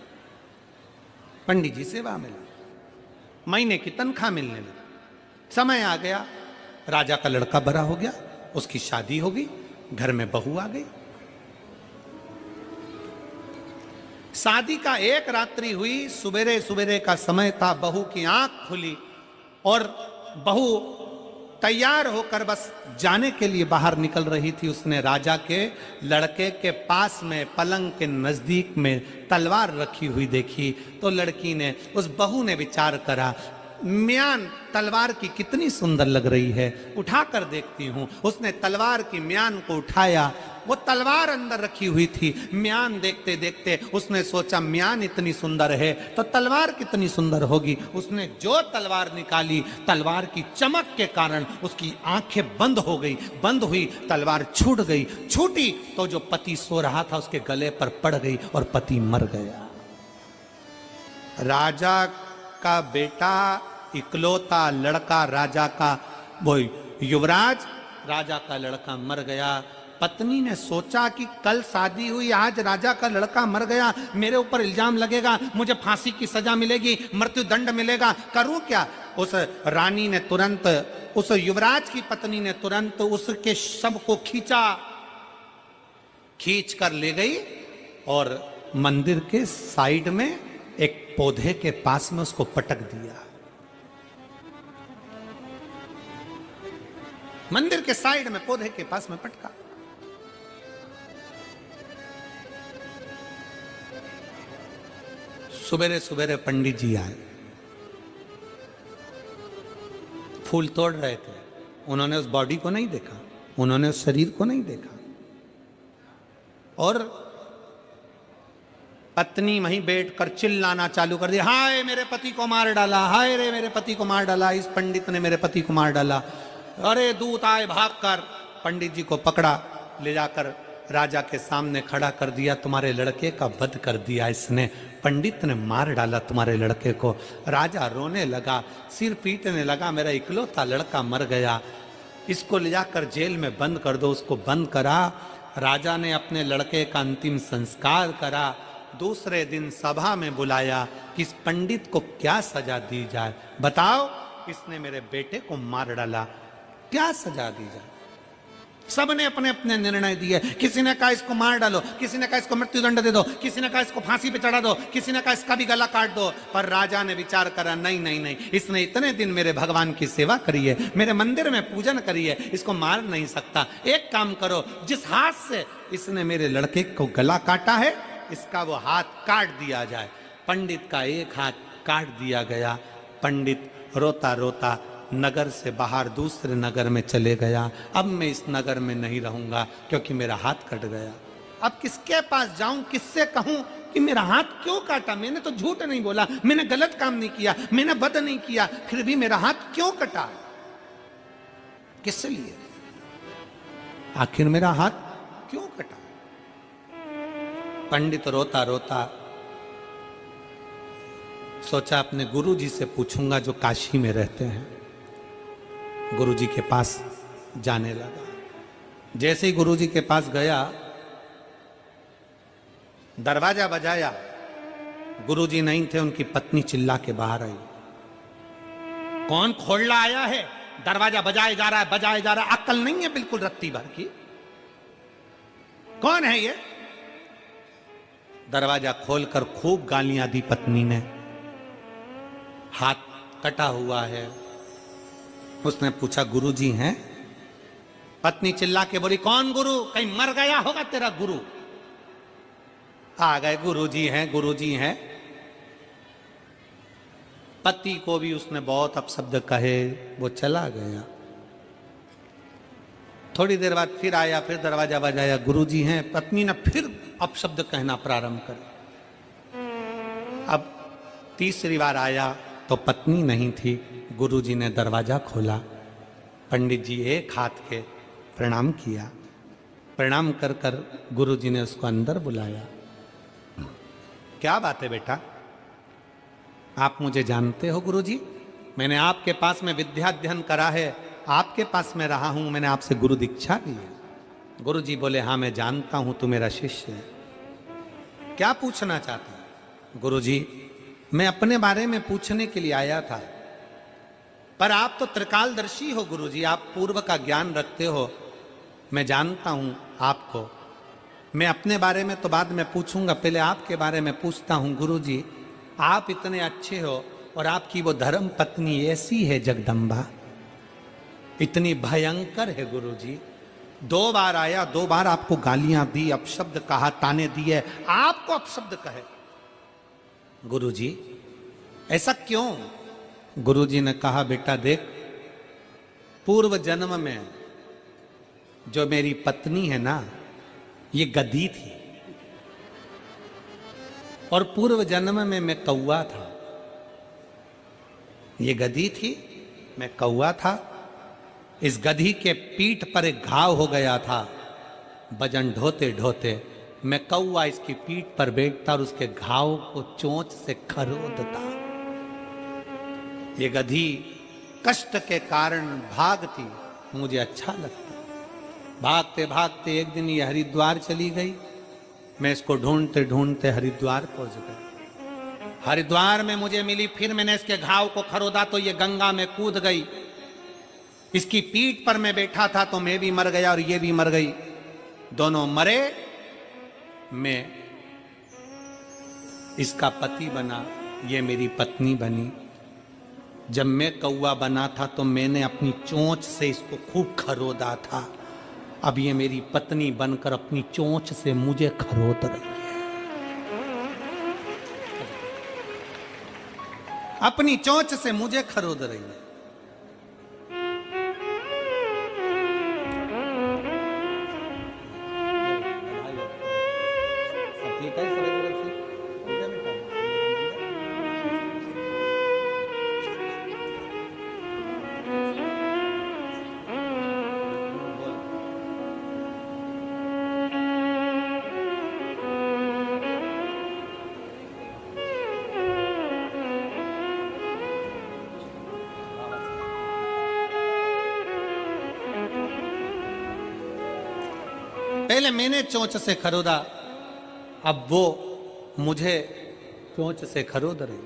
पंडित जी सेवा में लगे, महीने की तनख्वाह मिलने लगी। समय आ गया, राजा का लड़का बड़ा हो गया, उसकी शादी हो गई, घर में बहू आ गई। शादी का एक रात्रि हुई, सुबेरे सुबेरे का समय था, बहू की आंख खुली और बहू तैयार होकर बस जाने के लिए बाहर निकल रही थी। उसने राजा के लड़के के पास में पलंग के नजदीक में तलवार रखी हुई देखी तो लड़की ने, उस बहू ने विचार करा, म्यान तलवार की कितनी सुंदर लग रही है, उठाकर देखती हूं। उसने तलवार की म्यान को उठाया, वो तलवार अंदर रखी हुई थी। म्यान देखते देखते उसने सोचा, म्यान इतनी सुंदर है तो तलवार कितनी सुंदर होगी। उसने जो तलवार निकाली, तलवार की चमक के कारण उसकी आंखें बंद हो गई, बंद हुई, तलवार छूट गई। छूटी तो जो पति सो रहा था उसके गले पर पड़ गई और पति मर गया। राजा का बेटा, इकलौता लड़का राजा का, वो युवराज, राजा का लड़का मर गया। पत्नी ने सोचा कि कल शादी हुई, आज राजा का लड़का मर गया, मेरे ऊपर इल्जाम लगेगा, मुझे फांसी की सजा मिलेगी, मृत्यु दंड मिलेगा, करूं क्या? उस रानी ने तुरंत, उस युवराज की पत्नी ने तुरंत उसके शव को खींच कर ले गई और मंदिर के साइड में एक पौधे के पास में उसको पटक दिया। मंदिर के साइड में पौधे के पास में पटका। सुबेरे सुबेरे पंडित जी आए, फूल तोड़ रहे थे। उन्होंने उस बॉडी को नहीं देखा, उन्होंने उस शरीर को नहीं देखा और पत्नी वहीं बैठकर चिल्लाना चालू कर दिया, हाय मेरे पति को मार डाला, हाय रे मेरे पति को मार डाला, इस पंडित ने मेरे पति को मार डाला। अरे दूत आए भागकर, पंडित जी को पकड़ा, ले जाकर राजा के सामने खड़ा कर दिया। तुम्हारे लड़के का वध कर दिया इसने, पंडित ने मार डाला तुम्हारे लड़के को। राजा रोने लगा, सिर पीटने लगा, मेरा इकलौता लड़का मर गया, इसको ले जाकर जेल में बंद कर दो। उसको बंद करा। राजा ने अपने लड़के का अंतिम संस्कार करा। दूसरे दिन सभा में बुलाया कि इस पंडित को क्या सजा दी जाए, बताओ, इसने मेरे बेटे को मार डाला, क्या सजा दी जाए? सबने अपने अपने निर्णय दिए। किसी ने कहा इसको मार डालो, किसी ने कहा इसको मृत्युदंड दे दो, किसी ने कहा इसको फांसी पे चढ़ा दो, किसी ने कहा इसका भी गला काट दो। पर राजा ने विचार करा, नहीं नहीं नहीं, इसने इतने दिन मेरे भगवान की सेवा करी है, मेरे मंदिर में पूजन करी है, इसको मार नहीं सकता। एक काम करो, जिस हाथ से इसने मेरे लड़के को गला काटा है, इसका वो हाथ काट दिया जाए। पंडित का एक हाथ काट दिया गया। पंडित रोता रोता नगर से बाहर दूसरे नगर में चले गया। अब मैं इस नगर में नहीं रहूंगा क्योंकि मेरा हाथ कट गया। अब किसके पास जाऊं, किससे कहूं कि मेरा हाथ क्यों काटा? मैंने तो झूठ नहीं बोला, मैंने गलत काम नहीं किया, मैंने बद नहीं किया, फिर भी मेरा हाथ क्यों कटा? किस लिए? आखिर मेरा हाथ क्यों कटा? पंडित रोता रोता सोचा अपने गुरुजी से पूछूंगा जो काशी में रहते हैं। गुरुजी के पास जाने लगा। जैसे ही गुरुजी के पास गया, दरवाजा बजाया, गुरुजी नहीं थे, उनकी पत्नी चिल्ला के बाहर आई। कौन खोलना आया है? दरवाजा बजाया जा रहा है, बजाया जा रहा है, अक्ल नहीं है बिल्कुल रत्ती भर की। कौन है ये? दरवाजा खोलकर खूब गालियां दी पत्नी ने। हाथ कटा हुआ है। उसने पूछा गुरुजी हैं? पत्नी चिल्ला के बोली कौन गुरु? कहीं मर गया होगा तेरा गुरु। आ गए गुरुजी हैं, गुरुजी हैं। पति को भी उसने बहुत अपशब्द कहे, वो चला गया। थोड़ी देर बाद फिर आया, फिर दरवाजा बजाया, गुरुजी हैं। पत्नी ने फिर अपशब्द कहना प्रारंभ कर। अब तीसरी बार आया तो पत्नी नहीं थी। गुरुजी ने दरवाजा खोला। पंडित जी एक हाथ के प्रणाम किया। प्रणाम कर कर गुरुजी ने उसको अंदर बुलाया। क्या बात है बेटा, आप मुझे जानते हो गुरुजी? मैंने आपके पास में विद्या अध्ययन करा है, आपके पास में रहा हूं, मैंने आपसे गुरु दीक्षा ली है। गुरुजी बोले हाँ मैं जानता हूं, तू मेरा शिष्य है। क्या पूछना चाहता है? गुरुजी मैं अपने बारे में पूछने के लिए आया था, पर आप तो त्रिकालदर्शी हो गुरुजी, आप पूर्व का ज्ञान रखते हो, मैं जानता हूं आपको। मैं अपने बारे में तो बाद में पूछूंगा, पहले आपके बारे में पूछता हूं। गुरुजी आप इतने अच्छे हो और आपकी वो धर्म पत्नी ऐसी है जगदम्बा, इतनी भयंकर है गुरुजी। 2 बार आया, 2 बार आपको गालियां दी, अपशब्द कहा, ताने दिए, आपको अपशब्द कहे। गुरुजी ऐसा क्यों? गुरुजी ने कहा बेटा देख, पूर्व जन्म में जो मेरी पत्नी है ना, ये गधी थी, और पूर्व जन्म में मैं कौवा था। ये गधी थी, मैं कौवा था। इस गधी के पीठ पर एक घाव हो गया था। वजन ढोते ढोते मैं कौवा इसकी पीठ पर बैठता और उसके घाव को चोंच से खरोदता। ये गधी कष्ट के कारण भागती, मुझे अच्छा लगता। भागते भागते एक दिन ये हरिद्वार चली गई। मैं इसको ढूंढते ढूंढते हरिद्वार पहुंच गया। हरिद्वार में मुझे मिली, फिर मैंने इसके घाव को खरोदा तो ये गंगा में कूद गई। इसकी पीठ पर मैं बैठा था तो मैं भी मर गया और ये भी मर गई। दोनों मरे, मैं इसका पति बना, ये मेरी पत्नी बनी। जब मैं कौवा बना था तो मैंने अपनी चोंच से इसको खूब खरोदा था। अब ये मेरी पत्नी बनकर अपनी चोंच से मुझे खरोद रही है। अपनी चोंच से मुझे खरोद रही है। पहले मैंने चोंच से खरोदा, अब वो मुझे चोंच से खरोद रही।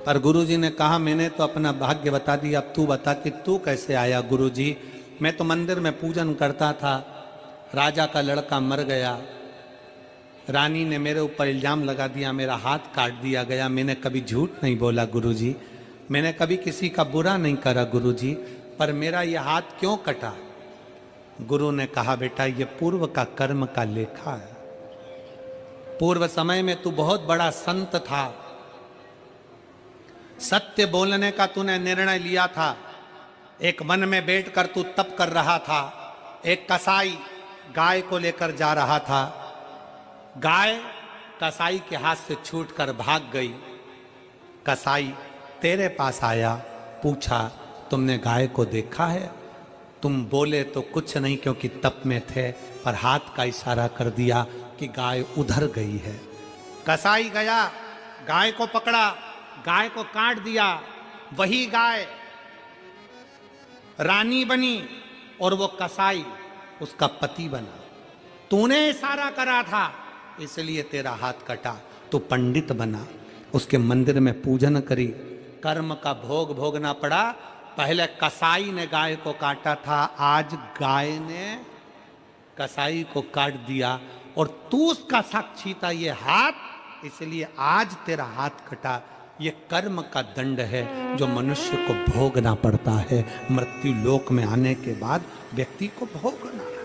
पर गुरुजी ने कहा मैंने तो अपना भाग्य बता दिया, अब तू बता कि तू कैसे आया। गुरुजी मैं तो मंदिर में पूजन करता था, राजा का लड़का मर गया, रानी ने मेरे ऊपर इल्जाम लगा दिया, मेरा हाथ काट दिया गया। मैंने कभी झूठ नहीं बोला गुरुजी, मैंने कभी किसी का बुरा नहीं करा गुरुजी, पर मेरा ये हाथ क्यों कटा? गुरु ने कहा बेटा ये पूर्व का कर्म का लेखा है। पूर्व समय में तू बहुत बड़ा संत था, सत्य बोलने का तूने निर्णय लिया था। एक वन में बैठकर तू तप कर रहा था। एक कसाई गाय को लेकर जा रहा था। गाय कसाई के हाथ से छूटकर भाग गई। कसाई तेरे पास आया, पूछा तुमने गाय को देखा है? तुम बोले तो कुछ नहीं क्योंकि तप में थे, पर हाथ का इशारा कर दिया कि गाय उधर गई है। कसाई गया, गाय को पकड़ा, गाय को काट दिया। वही गाय रानी बनी और वो कसाई उसका पति बना। तूने इशारा करा था इसलिए तेरा हाथ कटा। तू पंडित बना, उसके मंदिर में पूजन करी, कर्म का भोग भोगना पड़ा। पहले कसाई ने गाय को काटा था, आज गाय ने कसाई को काट दिया और तू उसका साक्षी था ये हाथ, इसलिए आज तेरा हाथ कटा। ये कर्म का दंड है जो मनुष्य को भोगना पड़ता है। मृत्यु लोक में आने के बाद व्यक्ति को भोगना है।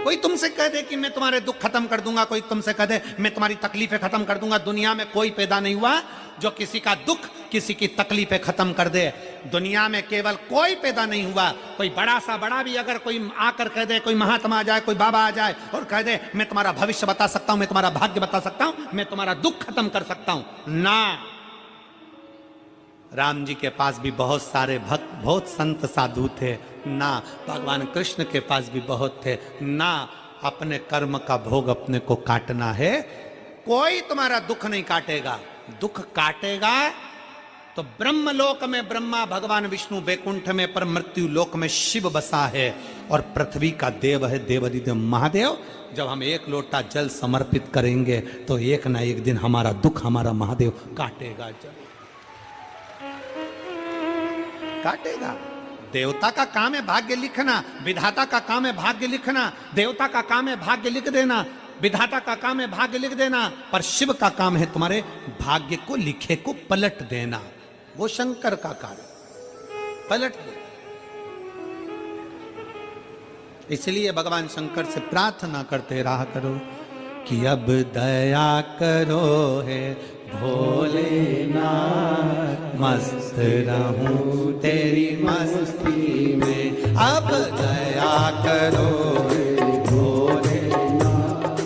कोई तुमसे कह दे कि मैं तुम्हारे दुख खत्म कर दूंगा, कोई तुमसे कह दे मैं तुम्हारी तकलीफें खत्म कर दूंगा, दुनिया में कोई पैदा नहीं हुआ जो किसी का दुख, किसी की तकलीफें खत्म कर दे। दुनिया में केवल कोई पैदा नहीं हुआ। कोई बड़ा सा बड़ा भी अगर कोई आकर कह दे, कोई महात्मा आ जाए, कोई बाबा आ जाए और कह दे मैं तुम्हारा भविष्य बता सकता हूं, मैं तुम्हारा भाग्य बता सकता हूं, मैं तुम्हारा दुख खत्म कर सकता हूं, ना। राम जी के पास भी बहुत सारे भक्त, बहुत संत साधु थे, ना। भगवान कृष्ण के पास भी बहुत थे, ना। अपने कर्म का भोग अपने को काटना है। कोई तुम्हारा दुख नहीं काटेगा। दुख काटेगा तो ब्रह्मलोक में ब्रह्मा, भगवान विष्णु बैकुंठ में, पर मृत्यु लोक में शिव बसा है और पृथ्वी का देव है देवाधिदेव महादेव। जब हम एक लोटा जल समर्पित करेंगे तो एक ना एक दिन हमारा दुख हमारा महादेव काटेगा, जल काटेगा। देवता का काम है भाग्य लिखना, विधाता का काम है भाग्य लिखना। देवता का काम है भाग्य लिख देना, विधाता का काम है भाग्य लिख देना, पर शिव का काम है तुम्हारे भाग्य को, लिखे को पलट देना। वो शंकर का कार्य पलट दे। इसलिए भगवान शंकर से प्रार्थना करते रहा करो कि अब दया करो है भोलेनाथ, मस्त रहूं तेरी मस्ती में। अब दया करो भोलेनाथ,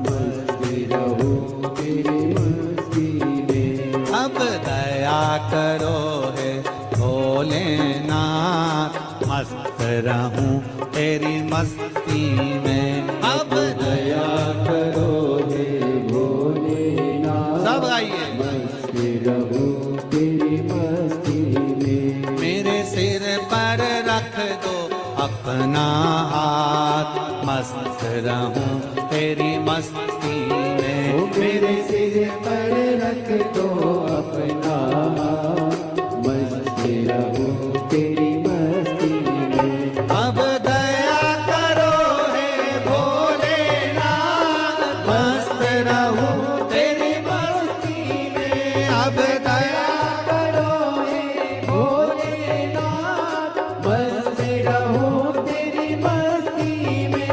मस्त रहूं तेरी मस्ती में। अब दया करो है भोलेनाथ, मस्त रहूं तेरी मस्ती में। अब दया करो हे भोलेनाथ, सब गाइए। मस्त रहूं तेरी मस्ती में। मेरे सिर पर रख दो अपना हाथ, मस्त रहूं तेरी मस्ती में। मेरे सिर पर रख दो अपना हाथ, मस्त रहूं तेरी मस्ती में। अब दया करो हे भोलेनाथ, मस्त रहूं तेरी मस्ती में। अब दया करो हे भोलेनाथ, मस्त रहूं तेरी मस्ती में।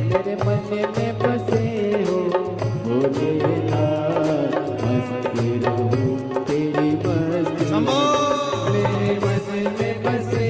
मेरे मन में बसे हो भोलेनाथ, मस्त रहूं तेरी मस्ती में। समो मेरे मन में बसे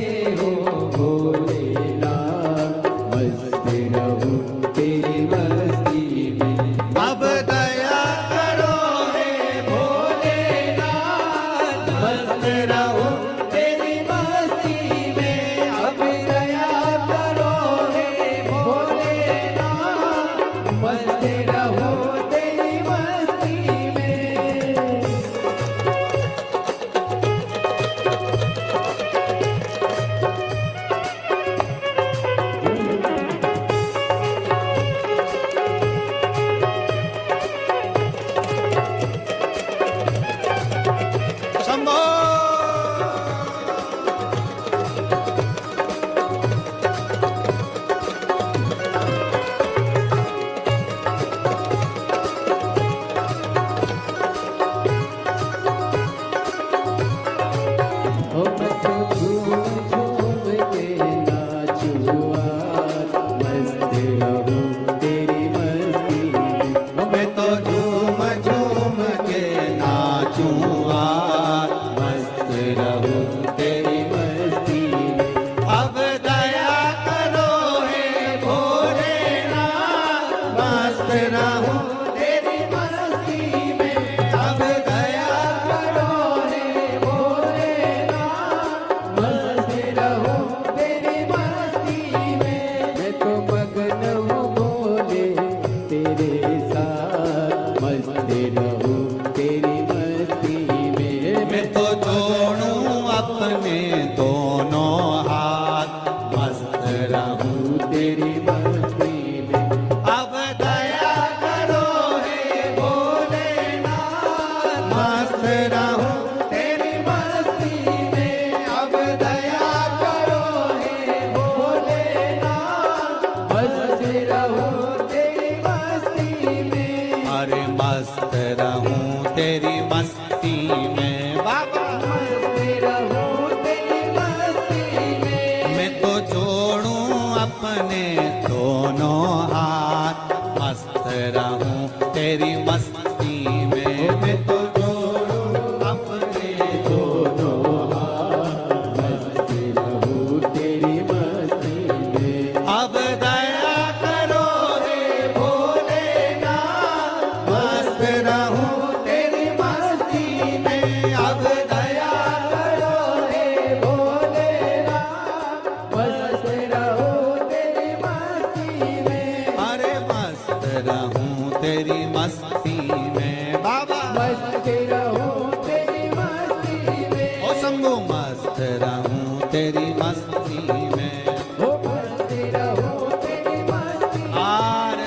अपने दोनों हाथ, मस्त रहूं तेरी मस्ती में। अब दया करो हे भोलेनाथ, मस्त रहूं तेरी मस्ती में, अब दया करो हे भोलेनाथ, मस्त रहूं तेरी मस्ती में। अरे मस्त रहूं तेरी मस्ती में बाबा, मस्त रहूं तेरी मस्ती में। मैं तो जोड़ूं अपने दोनों हाथ, मस्त रहूं तेरी मस्ती में। मैं तो जोड़ूं अपने दोनों हाथ, मस्त रहूं तेरी मस्ती में। अब दया करो रे भोलेनाथ, मस्त रहूं तेरी मस्ती में। अब दया करो हे भोलेनाथ, मस्त रहूं तेरी मस्ती में। अरे मस्त रहूं तेरी मस्ती में बाबा, मस्त रहूं तेरी मस्ती में। ओ शंभू मस्त रहूं तेरी मस्ती में। ओ मस्त रहूं तेरी मस्ती में। हार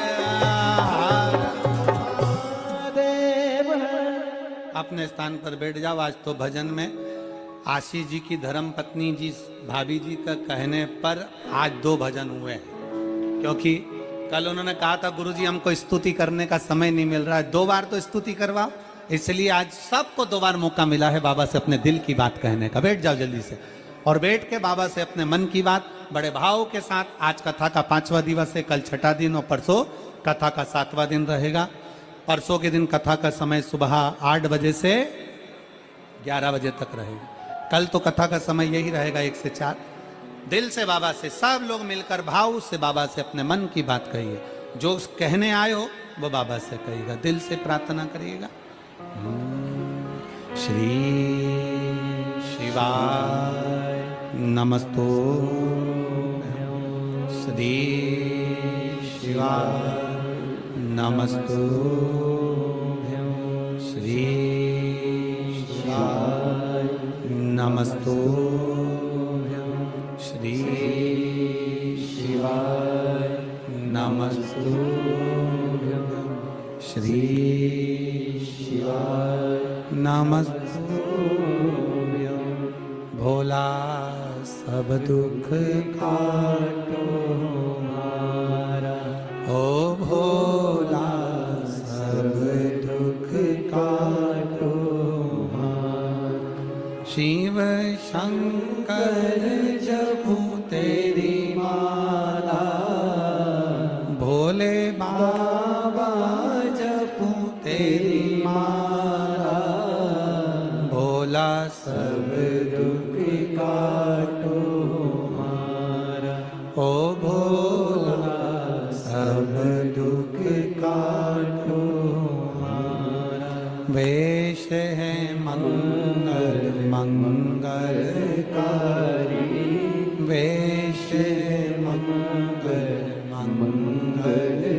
हार देव अपने स्थान पर बैठ जाओ। आज तो भजन में आशीष जी की धर्म पत्नी जी भाभी जी का कहने पर आज 2 भजन हुए हैं, क्योंकि कल उन्होंने कहा था गुरुजी हमको स्तुति करने का समय नहीं मिल रहा है, 2 बार तो स्तुति करवाओ, इसलिए आज सबको 2 बार मौका मिला है बाबा से अपने दिल की बात कहने का। बैठ जाओ जल्दी से और बैठ के बाबा से अपने मन की बात बड़े भाव के साथ। आज कथा का 5वां दिवस है, कल 6ठा दिन और परसों कथा का 7वां दिन रहेगा। परसों के दिन कथा का समय सुबह 8 बजे से 11 बजे तक रहेगा। कल तो कथा का समय यही रहेगा 1 से 4। दिल से बाबा से सब लोग मिलकर भाव से बाबा से अपने मन की बात कहिए, जो कहने आए हो वो बाबा से कहिएगा, दिल से प्रार्थना करिएगा। श्री शिवाय नमस्तो, श्री शिवाय नमस्तो, श्री शिवाय नमस्तो, श्री शिवाय नमस्तो, श्री शिवाय नमस्तो। भोला सब दुख काटो हमारा, ओ भोला सब दुख काटो हमारा। शिव शंकर जपूं तेरी माला, भोले बाबा जपूं तेरी माला। भोला सब दुख काटो हमारा, ओ भोला सब दुख काटो हमारा। वेश है मंगल मंगलकारी, वेश है मंगल मंगलकारी।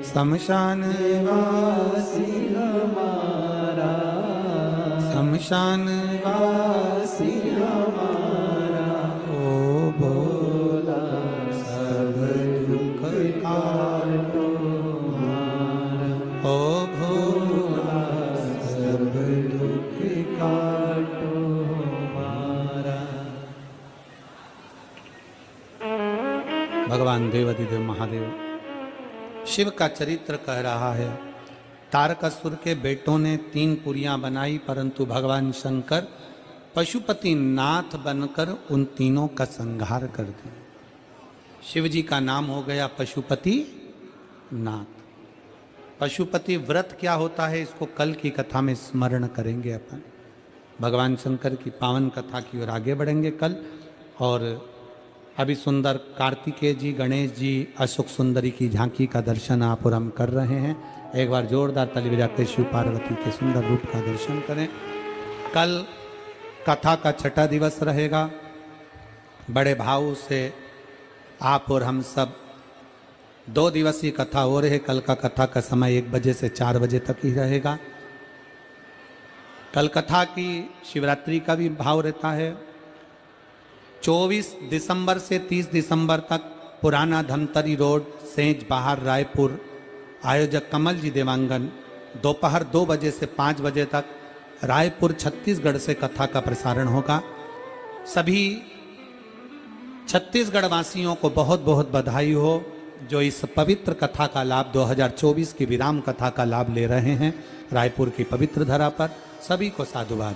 शमशान वासी हमारा, शमशान वासी हमारा। ओ भोला सब दुख काटो हमारा, ओ भोला सब दुख काटो हमारा। भगवान देवाधिदेव महादेव शिव का चरित्र कह रहा है। तारकासुर के बेटों ने 3 पुरियां बनाई, परंतु भगवान शंकर पशुपति नाथ बनकर उन तीनों का संहार कर दिया। शिव जी का नाम हो गया पशुपति नाथ। पशुपति व्रत क्या होता है इसको कल की कथा में स्मरण करेंगे अपन। भगवान शंकर की पावन कथा की ओर आगे बढ़ेंगे कल। और अभी सुंदर कार्तिकेय जी, गणेश जी, अशोक सुंदरी की झांकी का दर्शन आप और हम कर रहे हैं। एक बार जोरदार ताली बजाते शिव पार्वती के सुंदर रूप का दर्शन करें। कल कथा का 6ठा दिवस रहेगा। बड़े भाव से आप और हम सब 2 दिवसीय कथा हो रही है। कल का कथा का समय 1 बजे से 4 बजे तक ही रहेगा। कल कथा की शिवरात्रि का भी भाव रहता है। 24 दिसंबर से 30 दिसंबर तक पुराना धमतरी रोड, सेंज बाहर, रायपुर। आयोजक कमल जी देवांगन। दोपहर 2 बजे से 5 बजे तक रायपुर छत्तीसगढ़ से कथा का प्रसारण होगा। सभी छत्तीसगढ़ वासियों को बहुत बहुत बधाई हो जो इस पवित्र कथा का लाभ 2024 की विराम कथा का लाभ ले रहे हैं रायपुर की पवित्र धरा पर। सभी को साधुवाद।